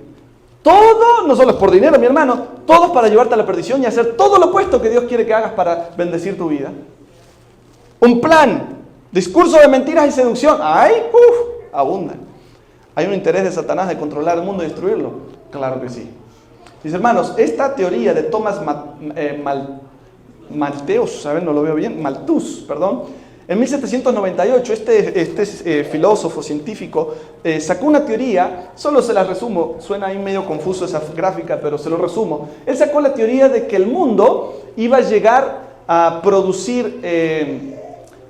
Todo, no solo es por dinero, mi hermano, todo es para llevarte a la perdición y hacer todo lo opuesto que Dios quiere que hagas para bendecir tu vida. Un plan, discurso de mentiras y seducción. Abundan. ¿Hay un interés de Satanás de controlar el mundo y destruirlo? Claro que sí. Mis hermanos, esta teoría de Thomas Malthus, no lo veo bien, Malthus, perdón. En 1798, este filósofo científico sacó una teoría, solo se la resumo, suena ahí medio confuso esa gráfica, pero se lo resumo. Él sacó la teoría de que el mundo iba a llegar a producir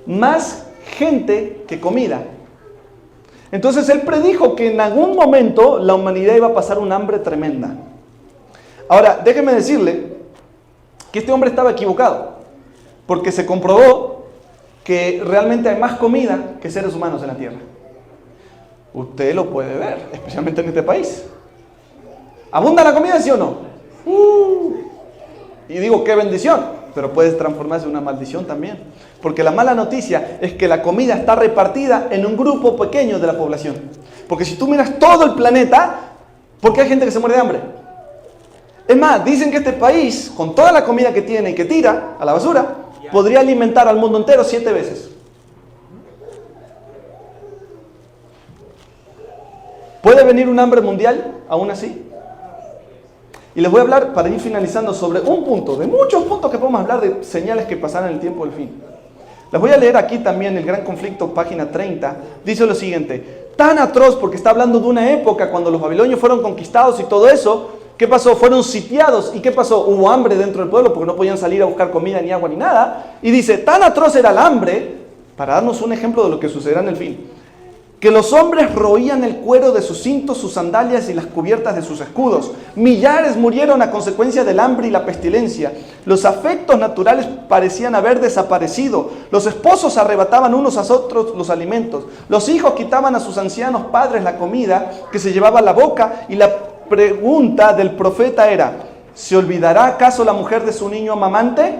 más gente que comida. Entonces él predijo que en algún momento la humanidad iba a pasar un hambre tremenda. Ahora, déjeme decirle que este hombre estaba equivocado, porque se comprobó que realmente hay más comida que seres humanos en la tierra. Usted lo puede ver, especialmente en este país. ¿Abunda la comida, sí o no? Y digo, qué bendición, pero puede transformarse en una maldición también. Porque la mala noticia es que la comida está repartida en un grupo pequeño de la población. Porque si tú miras todo el planeta, ¿por qué hay gente que se muere de hambre? Es más, dicen que este país, con toda la comida que tiene y que tira a la basura, podría alimentar al mundo entero 7 veces. ¿Puede venir un hambre mundial aún así? Y les voy a hablar, para ir finalizando, sobre un punto, de muchos puntos que podemos hablar de señales que pasarán en el tiempo del fin. Les voy a leer aquí también el Gran Conflicto, página 30. Dice lo siguiente: tan atroz, porque está hablando de una época cuando los babilonios fueron conquistados y todo eso. ¿Qué pasó? Fueron sitiados. ¿Y qué pasó? Hubo hambre dentro del pueblo porque no podían salir a buscar comida, ni agua, ni nada. Y dice, tan atroz era el hambre, para darnos un ejemplo de lo que sucederá en el fin, que los hombres roían el cuero de sus cintos, sus sandalias y las cubiertas de sus escudos. Millares murieron a consecuencia del hambre y la pestilencia. Los afectos naturales parecían haber desaparecido. Los esposos arrebataban unos a otros los alimentos. Los hijos quitaban a sus ancianos padres la comida que se llevaba a la boca. Y la pregunta del profeta era, ¿se olvidará acaso la mujer de su niño amamante?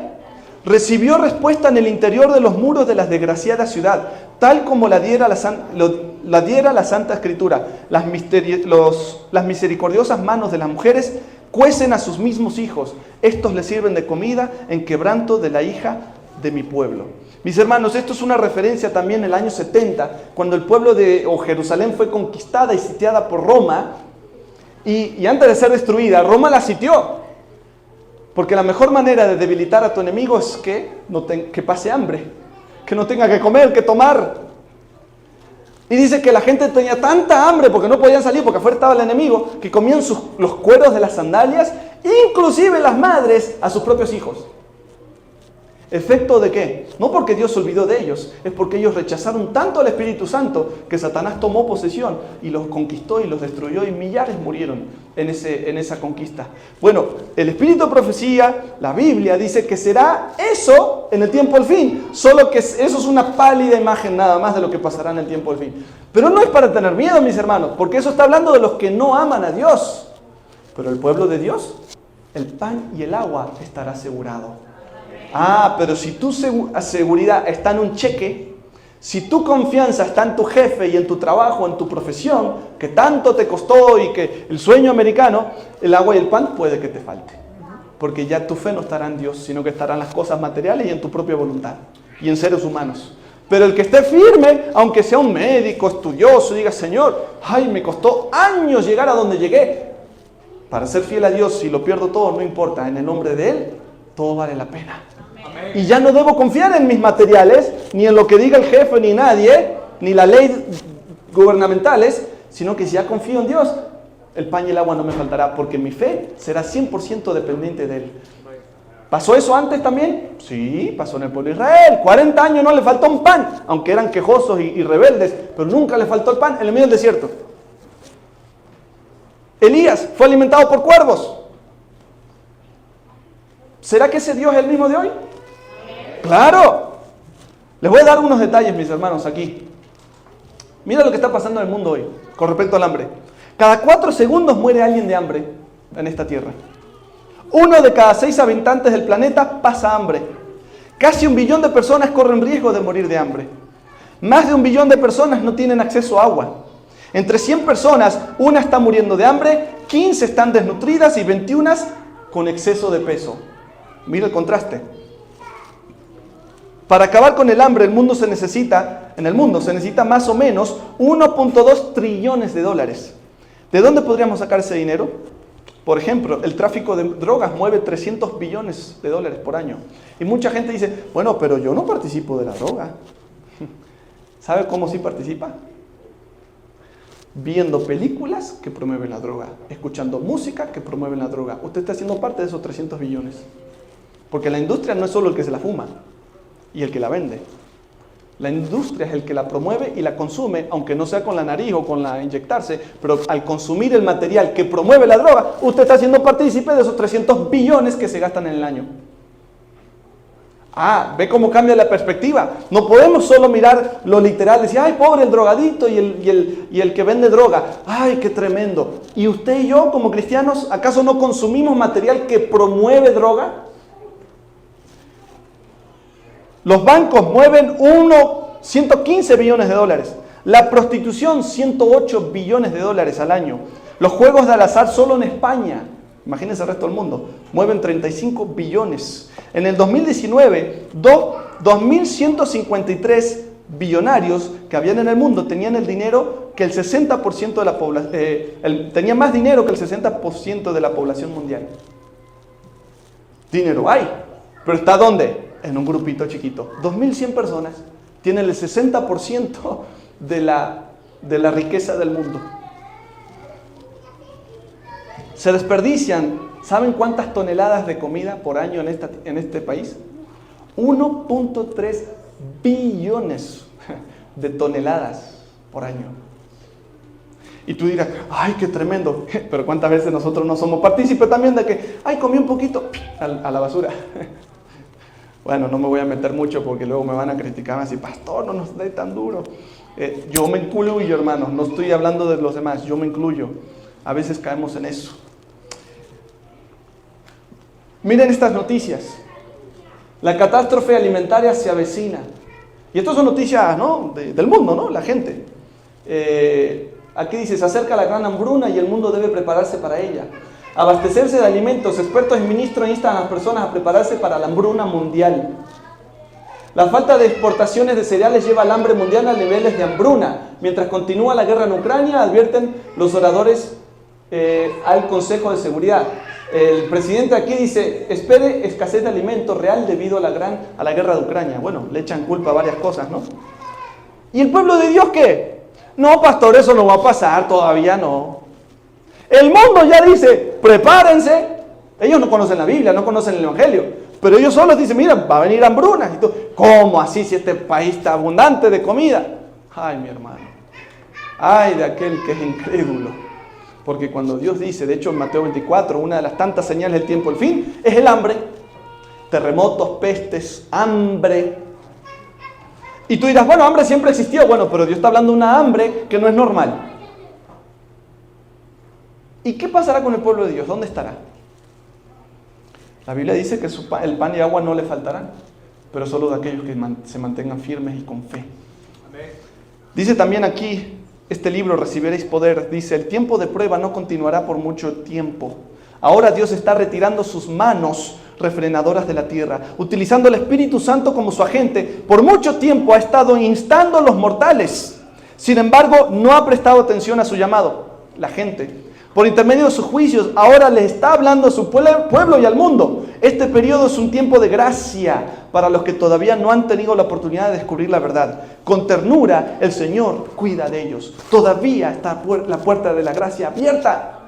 Recibió respuesta en el interior de los muros de la desgraciada ciudad, tal como la diera la Santa Escritura. Las misericordiosas manos de las mujeres cuecen a sus mismos hijos. Estos les sirven de comida en quebranto de la hija de mi pueblo. Mis hermanos, esto es una referencia también en el año 70, cuando el pueblo de Jerusalén fue conquistada y sitiada por Roma. Y antes de ser destruida, Roma la sitió. Porque la mejor manera de debilitar a tu enemigo es que pase hambre, que no tenga que comer, que tomar. Y dice que la gente tenía tanta hambre porque no podían salir, porque afuera estaba el enemigo, que comían los cueros de las sandalias, inclusive las madres, a sus propios hijos. ¿Efecto de qué? No porque Dios se olvidó de ellos, es porque ellos rechazaron tanto al Espíritu Santo que Satanás tomó posesión y los conquistó y los destruyó, y millares murieron en esa conquista. Bueno, el Espíritu de profecía, la Biblia dice que será eso en el tiempo del fin, solo que eso es una pálida imagen nada más de lo que pasará en el tiempo del fin. Pero no es para tener miedo, mis hermanos, porque eso está hablando de los que no aman a Dios. Pero el pueblo de Dios, el pan y el agua estará asegurado. Pero si tu seguridad está en un cheque, si tu confianza está en tu jefe y en tu trabajo, en tu profesión, que tanto te costó y que el sueño americano, el agua y el pan puede que te falte. Porque ya tu fe no estará en Dios, sino que estará en las cosas materiales y en tu propia voluntad y en seres humanos. Pero el que esté firme, aunque sea un médico, estudioso, diga, Señor, me costó años llegar a donde llegué. Para ser fiel a Dios, si lo pierdo todo, no importa, en el nombre de Él, todo vale la pena. Y ya no debo confiar en mis materiales, ni en lo que diga el jefe, ni nadie, ni la ley gubernamentales, sino que si ya confío en Dios, el pan y el agua no me faltará, porque mi fe será 100% dependiente de Él. ¿Pasó eso antes también? Sí, pasó en el pueblo de Israel. 40 años no le faltó un pan, aunque eran quejosos y rebeldes, pero nunca le faltó el pan en el medio del desierto. Elías fue alimentado por cuervos. ¿Será que ese Dios es el mismo de hoy? ¡Claro! Les voy a dar unos detalles, mis hermanos, aquí. Mira lo que está pasando en el mundo hoy con respecto al hambre. Cada 4 segundos muere alguien de hambre en esta tierra. 1 de cada 6 habitantes del planeta pasa hambre. Casi 1 billón de personas corren riesgo de morir de hambre. Más de 1 billón de personas no tienen acceso a agua. Entre 100 personas, 1 está muriendo de hambre, 15 están desnutridas y 21 con exceso de peso. Mira el contraste. Para acabar con el hambre, en el mundo se necesita más o menos 1.2 trillones de dólares. ¿De dónde podríamos sacar ese dinero? Por ejemplo, el tráfico de drogas mueve 300 billones de dólares por año. Y mucha gente dice, bueno, pero yo no participo de la droga. ¿Sabe cómo sí participa? Viendo películas que promueven la droga, escuchando música que promueven la droga. Usted está siendo parte de esos 300 billones. Porque la industria no es solo el que se la fuma y el que la vende. La industria es el que la promueve y la consume, aunque no sea con la nariz o con la inyectarse, pero al consumir el material que promueve la droga, usted está siendo partícipe de esos 300 billones que se gastan en el año. ¿Ve cómo cambia la perspectiva? No podemos solo mirar lo literal, decir, ay, pobre el drogadito y el que vende droga. Ay, qué tremendo. ¿Y usted y yo, como cristianos, acaso no consumimos material que promueve droga? Los bancos mueven 115 billones de dólares. La prostitución, 108 billones de dólares al año. Los juegos de al azar solo en España, imagínense el resto del mundo, mueven 35 billones. En el 2019, 2.153 billonarios que habían en el mundo tenían el dinero que el 60% de la población, tenían más dinero que el 60% de la población mundial. Dinero hay, pero ¿está dónde? En un grupito chiquito. 2.100 personas tienen el 60% de la riqueza del mundo. Se desperdician, ¿saben cuántas toneladas de comida por año en este país? 1.3 billones de toneladas por año. Y tú dirás, ay, qué tremendo. Pero ¿cuántas veces nosotros no somos partícipes también de que, ay, comí un poquito a la basura? Bueno, no me voy a meter mucho porque luego me van a criticar así, pastor, no nos dé tan duro. Yo me incluyo, hermanos, no estoy hablando de los demás, yo me incluyo. A veces caemos en eso. Miren estas noticias. La catástrofe alimentaria se avecina. Y estas son noticias, ¿no? del mundo, ¿no? La gente. Aquí dice, se acerca la gran hambruna y el mundo debe prepararse para ella. Abastecerse de alimentos. Expertos en ministros instan a las personas a prepararse para la hambruna mundial. La falta de exportaciones de cereales lleva al hambre mundial a niveles de hambruna. Mientras continúa la guerra en Ucrania, advierten los oradores al Consejo de Seguridad. El presidente aquí dice, espere escasez de alimentos real debido a la guerra de Ucrania. Bueno, le echan culpa a varias cosas, ¿no? ¿Y el pueblo de Dios qué? No, pastor, eso no va a pasar, todavía no. El mundo ya dice, prepárense. Ellos no conocen la Biblia, no conocen el Evangelio, pero ellos solos dicen, mira, va a venir hambruna. Y tú, ¿cómo así si este país está abundante de comida? Ay, mi hermano, ay de aquel que es incrédulo. Porque cuando Dios dice, de hecho en Mateo 24, una de las tantas señales del tiempo del fin, es el hambre. Terremotos, pestes, hambre. Y tú dirás, bueno, hambre siempre existió. Bueno, pero Dios está hablando de una hambre que no es normal. ¿Y qué pasará con el pueblo de Dios? ¿Dónde estará? La Biblia dice que el pan y agua no le faltarán, pero solo de aquellos que se mantengan firmes y con fe. Amén. Dice también aquí, este libro, Recibiréis Poder, dice, el tiempo de prueba no continuará por mucho tiempo. Ahora Dios está retirando sus manos refrenadoras de la tierra, utilizando el Espíritu Santo como su agente. Por mucho tiempo ha estado instando a los mortales. Sin embargo, no ha prestado atención a su llamado. La gente, por intermedio de sus juicios, ahora le está hablando a su pueblo y al mundo. Este periodo es un tiempo de gracia para los que todavía no han tenido la oportunidad de descubrir la verdad. Con ternura, el Señor cuida de ellos. Todavía está la puerta de la gracia abierta.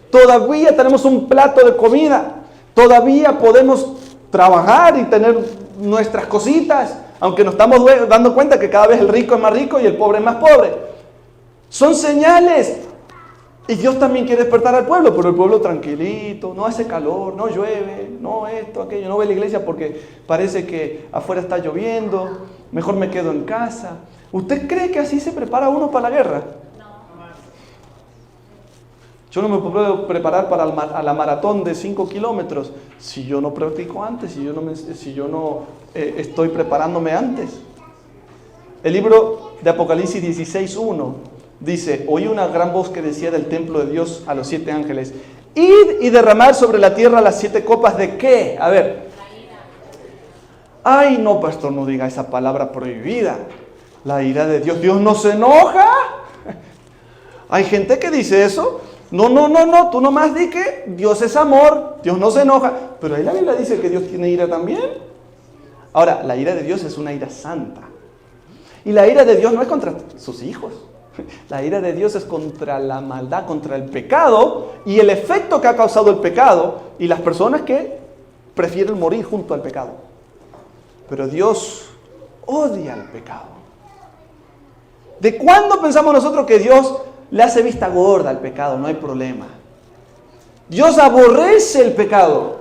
Todavía tenemos un plato de comida. Todavía podemos trabajar y tener nuestras cositas, aunque nos estamos dando cuenta que cada vez el rico es más rico y el pobre es más pobre. Son señales. Y Dios también quiere despertar al pueblo, pero el pueblo tranquilito, no hace calor, no llueve, no esto, aquello, no ve la iglesia porque parece que afuera está lloviendo, mejor me quedo en casa. ¿Usted cree que así se prepara uno para la guerra? Yo no me puedo preparar para la maratón de 5 kilómetros si yo no practico antes, si yo no estoy preparándome antes. El libro de Apocalipsis 16:1 dice: oí una gran voz que decía del templo de Dios a los 7 ángeles: id y derramad sobre la tierra las 7 copas de ¿qué? A ver. Ay, no, pastor, no diga esa palabra prohibida. La ira de Dios. ¿Dios no se enoja? Hay gente que dice eso. No, tú nomás di que Dios es amor, Dios no se enoja. Pero ahí la Biblia dice que Dios tiene ira también. Ahora, la ira de Dios es una ira santa. Y la ira de Dios no es contra sus hijos. La ira de Dios es contra la maldad, contra el pecado y el efecto que ha causado el pecado y las personas que prefieren morir junto al pecado. Pero Dios odia el pecado. ¿De cuándo pensamos nosotros que Dios le hace vista gorda al pecado? No hay problema. Dios aborrece el pecado.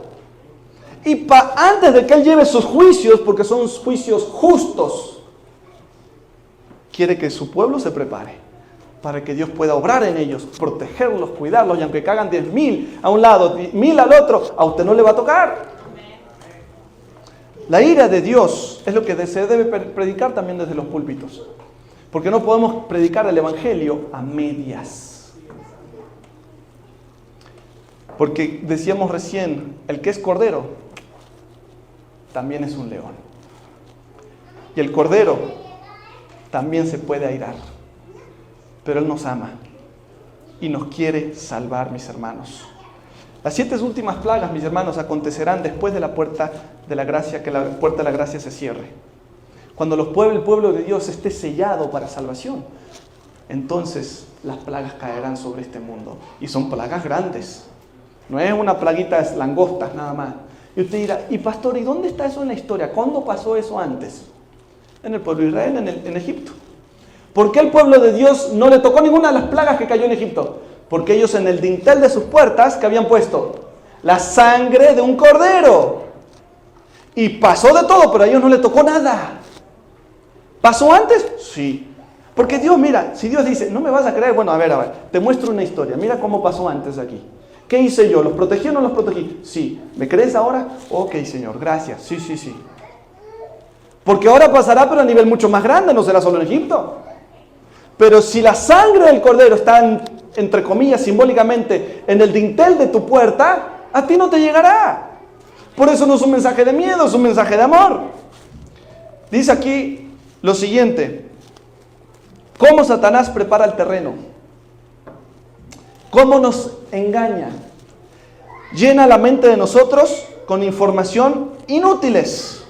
Y antes de que Él lleve sus juicios, porque son juicios justos, quiere que su pueblo se prepare para que Dios pueda obrar en ellos, protegerlos, cuidarlos, y aunque cagan 10,000 a un lado, 1,000 al otro, a usted no le va a tocar. La ira de Dios es lo que se debe predicar también desde los púlpitos. Porque no podemos predicar el evangelio a medias. Porque decíamos recién, el que es cordero también es un león. Y el cordero también se puede airar. Pero Él nos ama y nos quiere salvar, mis hermanos. Las 7 últimas plagas, mis hermanos, acontecerán después de la puerta de la gracia, que la puerta de la gracia se cierre. Cuando el pueblo de Dios esté sellado para salvación, entonces las plagas caerán sobre este mundo. Y son plagas grandes. No es una plaguita de langostas nada más. Y usted dirá, y pastor, ¿y dónde está eso en la historia? ¿Cuándo pasó eso antes? En el pueblo de Israel, en Egipto. ¿Por qué el pueblo de Dios no le tocó ninguna de las plagas que cayó en Egipto? Porque ellos en el dintel de sus puertas, ¿qué habían puesto? La sangre de un cordero. Y pasó de todo, pero a ellos no le tocó nada. ¿Pasó antes? Sí. Porque Dios, mira, si Dios dice, no me vas a creer, bueno, a ver, te muestro una historia. Mira cómo pasó antes aquí. ¿Qué hice yo? ¿Los protegí o no los protegí? Sí. ¿Me crees ahora? Ok, Señor, gracias. Sí. Porque ahora pasará, pero a nivel mucho más grande, no será solo en Egipto. Pero si la sangre del cordero está, entre comillas, simbólicamente, en el dintel de tu puerta, a ti no te llegará. Por eso no es un mensaje de miedo, es un mensaje de amor. Dice aquí lo siguiente: cómo Satanás prepara el terreno, cómo nos engaña, llena la mente de nosotros con información inútiles,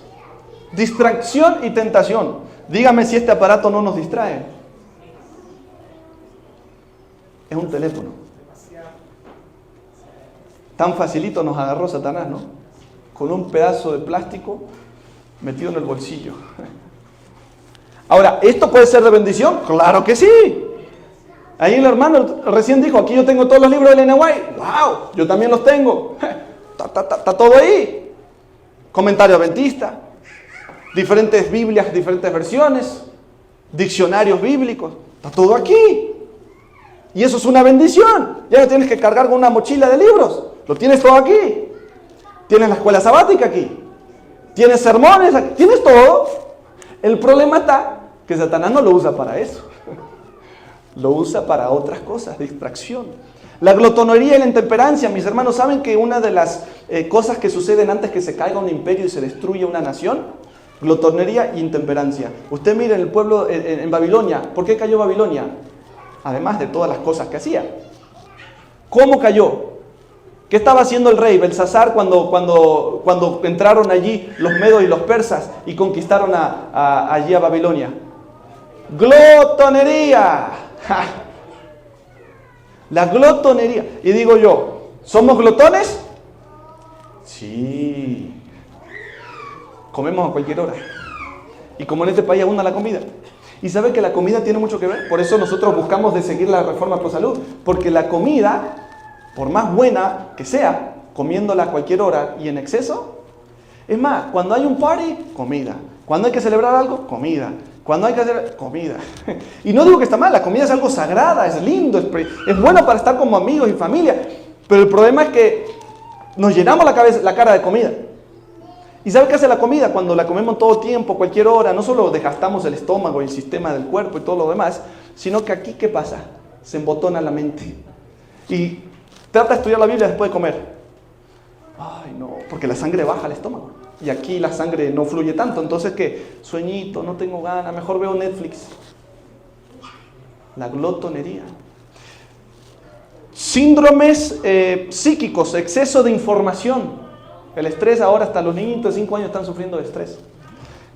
distracción y tentación. Dígame si este aparato no nos distrae. Es un teléfono. Tan facilito nos agarró Satanás, ¿no? Con un pedazo de plástico metido en el bolsillo. Ahora, ¿esto puede ser de bendición? ¡Claro que sí! Ahí el hermano recién dijo, aquí yo tengo todos los libros de Elena White. ¡Wow! Yo también los tengo. Está todo ahí. Comentario adventista, diferentes Biblias, diferentes versiones, diccionarios bíblicos. Está todo aquí. Y eso es una bendición. Ya no tienes que cargar con una mochila de libros. Lo tienes todo aquí. Tienes la escuela sabática aquí. Tienes sermones aquí. Tienes todo. El problema está que Satanás no lo usa para eso. Lo usa para otras cosas, distracción. La glotonería y la intemperancia, mis hermanos, ¿saben que una de las cosas que suceden antes que se caiga un imperio y se destruya una nación? Glotonería y intemperancia. Usted mire el pueblo en Babilonia. ¿Por qué cayó Babilonia? Además de todas las cosas que hacía. ¿Cómo cayó? ¿Qué estaba haciendo el rey Belsasar cuando entraron allí los medos y los persas y conquistaron allí a Babilonia? ¡Glotonería! ¡Ja! La glotonería. Y digo yo, ¿somos glotones? Sí. Comemos a cualquier hora. Y como en este país abunda la comida. Y sabe que la comida tiene mucho que ver. Por eso nosotros buscamos de seguir la reforma pro salud. Porque la comida, por más buena que sea, comiéndola a cualquier hora y en exceso, es más, cuando hay un party, comida. Cuando hay que celebrar algo, comida. Cuando hay que hacer comida. Y no digo que está mal, la comida es algo sagrada, es lindo, es bueno para estar como amigos y familia. Pero el problema es que nos llenamos la cara de comida. ¿Y sabe qué hace la comida? Cuando la comemos todo tiempo, cualquier hora, no solo desgastamos el estómago, el sistema del cuerpo y todo lo demás, sino que aquí, ¿qué pasa? Se embotona la mente. Y trata de estudiar la Biblia después de comer. Ay, no, porque la sangre baja al estómago. Y aquí la sangre no fluye tanto. Entonces, ¿qué? Sueñito, no tengo ganas, mejor veo Netflix. La glotonería. Síndromes psíquicos, exceso de información. El estrés, ahora hasta los niñitos de 5 años están sufriendo de estrés.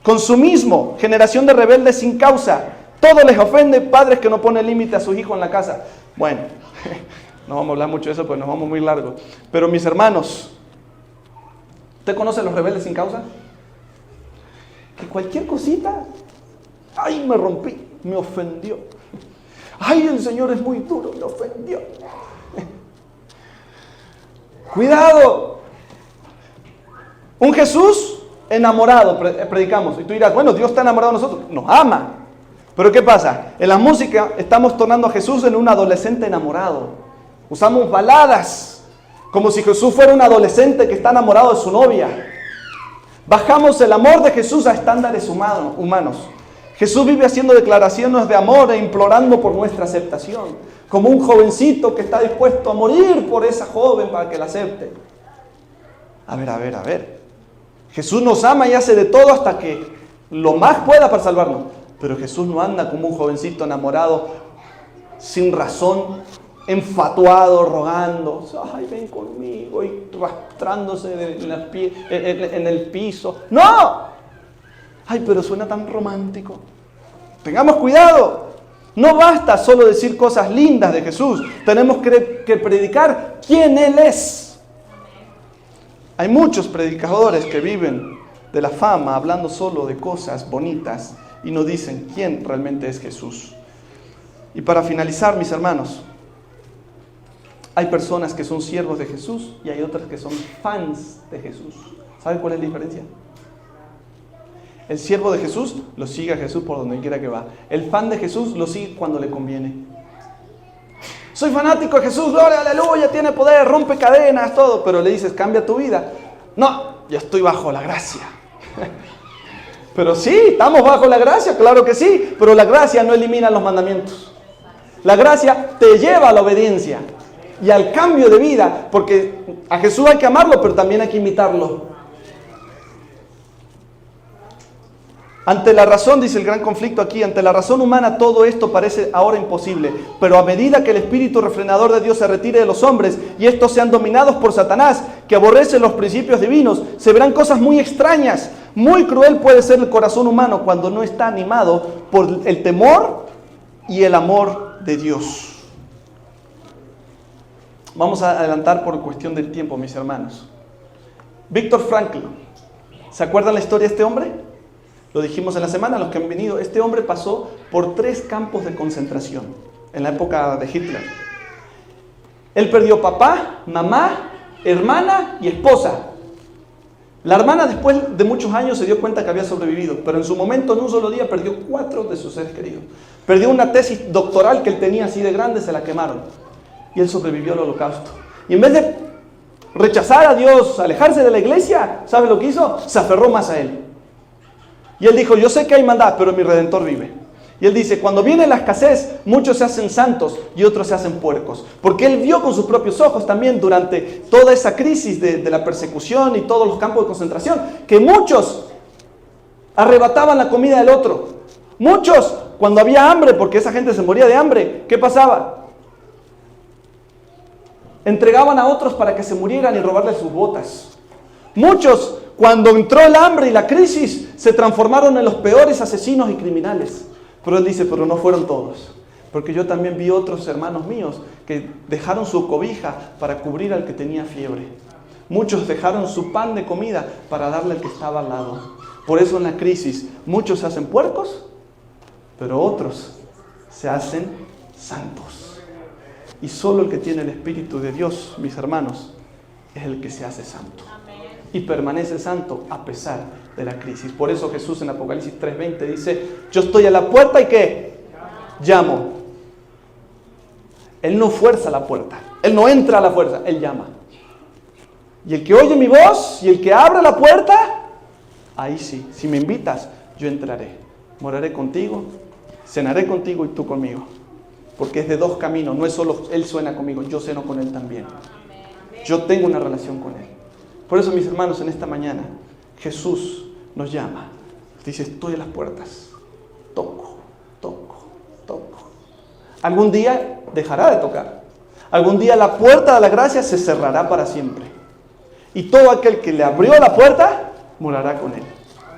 Consumismo, generación de rebeldes sin causa. Todo les ofende, padres que no ponen límite a sus hijos en la casa. Bueno, no vamos a hablar mucho de eso, pues nos vamos muy largo. Pero mis hermanos, ¿usted conoce a los rebeldes sin causa? Que cualquier cosita, ¡ay, me rompí! Me ofendió. ¡Ay, el Señor es muy duro! Me ofendió. ¡Cuidado! Un Jesús enamorado, predicamos. Y tú dirás, bueno, Dios está enamorado de nosotros. Nos ama. Pero ¿qué pasa? En la música estamos tornando a Jesús en un adolescente enamorado. Usamos baladas como si Jesús fuera un adolescente que está enamorado de su novia. Bajamos el amor de Jesús a estándares humanos. Jesús vive haciendo declaraciones de amor e implorando por nuestra aceptación. Como un jovencito que está dispuesto a morir por esa joven para que la acepte. A ver. Jesús nos ama y hace de todo hasta que lo más pueda para salvarnos. Pero Jesús no anda como un jovencito enamorado, sin razón, enfatuado, rogando. Ay, ven conmigo, y arrastrándose en el piso. ¡No! Ay, pero suena tan romántico. Tengamos cuidado. No basta solo decir cosas lindas de Jesús. Tenemos que predicar quién Él es. Hay muchos predicadores que viven de la fama hablando solo de cosas bonitas y no dicen quién realmente es Jesús. Y para finalizar, mis hermanos, hay personas que son siervos de Jesús y hay otras que son fans de Jesús. ¿Saben cuál es la diferencia? El siervo de Jesús lo sigue a Jesús por donde quiera que va. El fan de Jesús lo sigue cuando le conviene. Soy fanático de Jesús, gloria, aleluya, tiene poder, rompe cadenas, todo. Pero le dices, cambia tu vida. No, ya estoy bajo la gracia. Pero sí, estamos bajo la gracia, claro que sí. Pero la gracia no elimina los mandamientos. La gracia te lleva a la obediencia y al cambio de vida. Porque a Jesús hay que amarlo, pero también hay que imitarlo. Ante la razón, dice el gran conflicto aquí, ante la razón humana todo esto parece ahora imposible, pero a medida que el espíritu refrenador de Dios se retire de los hombres y estos sean dominados por Satanás, que aborrece los principios divinos, se verán cosas muy extrañas. Muy cruel puede ser el corazón humano cuando no está animado por el temor y el amor de Dios. Vamos a adelantar por cuestión del tiempo, mis hermanos. Viktor Frankl, ¿se acuerdan la historia de este hombre? Lo dijimos en la semana, los que han venido. Este hombre pasó por 3 campos de concentración en la época de Hitler. Él perdió papá, mamá, hermana y esposa. La hermana después de muchos años se dio cuenta que había sobrevivido, pero en su momento, en un solo día, perdió 4 de sus seres queridos. Perdió una tesis doctoral que él tenía así de grande, se la quemaron. Y él sobrevivió al holocausto. Y en vez de rechazar a Dios, alejarse de la iglesia, ¿sabe lo que hizo? Se aferró más a Él. Y él dijo, yo sé que hay maldad, pero mi Redentor vive. Y él dice, cuando viene la escasez, muchos se hacen santos y otros se hacen puercos. Porque él vio con sus propios ojos también durante toda esa crisis de la persecución y todos los campos de concentración, que muchos arrebataban la comida del otro. Muchos, cuando había hambre, porque esa gente se moría de hambre, ¿qué pasaba? Entregaban a otros para que se murieran y robarles sus botas. Muchos, cuando entró el hambre y la crisis, se transformaron en los peores asesinos y criminales. Pero él dice, pero no fueron todos. Porque yo también vi otros hermanos míos que dejaron su cobija para cubrir al que tenía fiebre. Muchos dejaron su pan de comida para darle al que estaba al lado. Por eso en la crisis, muchos se hacen puercos pero otros se hacen santos. Y solo el que tiene el Espíritu de Dios, mis hermanos, es el que se hace santo. Y permanece santo a pesar de la crisis. Por eso Jesús en Apocalipsis 3:20 dice: yo estoy a la puerta y ¿qué? Llamo. Él no fuerza la puerta. Él no entra a la fuerza. Él llama. Y el que oye mi voz y el que abre la puerta, ahí sí, si me invitas, yo entraré. Moraré contigo, cenaré contigo y tú conmigo. Porque es de dos caminos. No es solo Él suena conmigo, yo ceno con Él también. Yo tengo una relación con Él. Por eso, mis hermanos, en esta mañana Jesús nos llama. Dice: estoy a las puertas. Toco, toco, toco. Algún día dejará de tocar. Algún día la puerta de la gracia se cerrará para siempre. Y todo aquel que le abrió la puerta morará con Él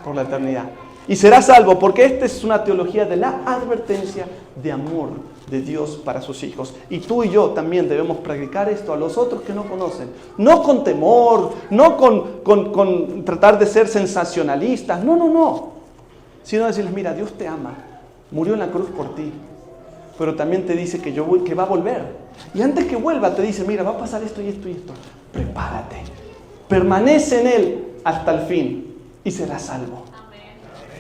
por la eternidad. Y será salvo, porque esta es una teología de la advertencia de amor de Dios para sus hijos. Y tú y yo también debemos predicar esto a los otros que no conocen. No con temor, no con tratar de ser sensacionalistas. No. Sino decirles: mira, Dios te ama. Murió en la cruz por ti. Pero también te dice que va a volver. Y antes que vuelva te dice: mira, va a pasar esto y esto y esto. Prepárate. Permanece en Él hasta el fin y serás salvo.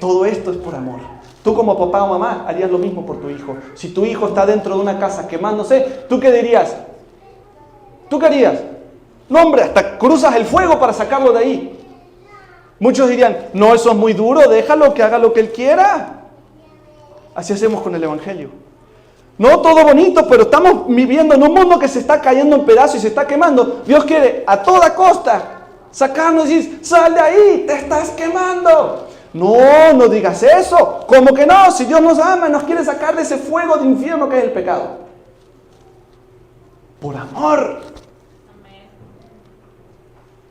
Todo esto es por amor. Tú como papá o mamá harías lo mismo por tu hijo. Si tu hijo está dentro de una casa quemándose, ¿tú qué dirías? ¿Tú qué harías? No, hombre, hasta cruzas el fuego para sacarlo de ahí. Muchos dirían: no, eso es muy duro, déjalo que haga lo que él quiera. Así hacemos con el Evangelio. No todo bonito, pero estamos viviendo en un mundo que se está cayendo en pedazos y se está quemando. Dios quiere a toda costa sacarnos y decir: sal de ahí, te estás quemando. No digas eso. ¿Cómo que no? Si Dios nos ama y nos quiere sacar de ese fuego de infierno que es el pecado. Por amor. Amén.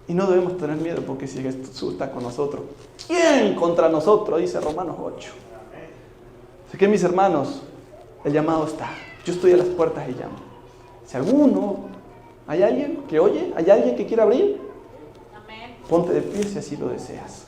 Y no debemos tener miedo, porque si Jesús está con nosotros, ¿quién contra nosotros? Dice Romanos 8. Así que, mis hermanos, el llamado está. Yo estoy a las puertas y llamo. Si ¿hay alguien que oye? ¿Hay alguien que quiera abrir? Amén. Ponte de pie si así lo deseas.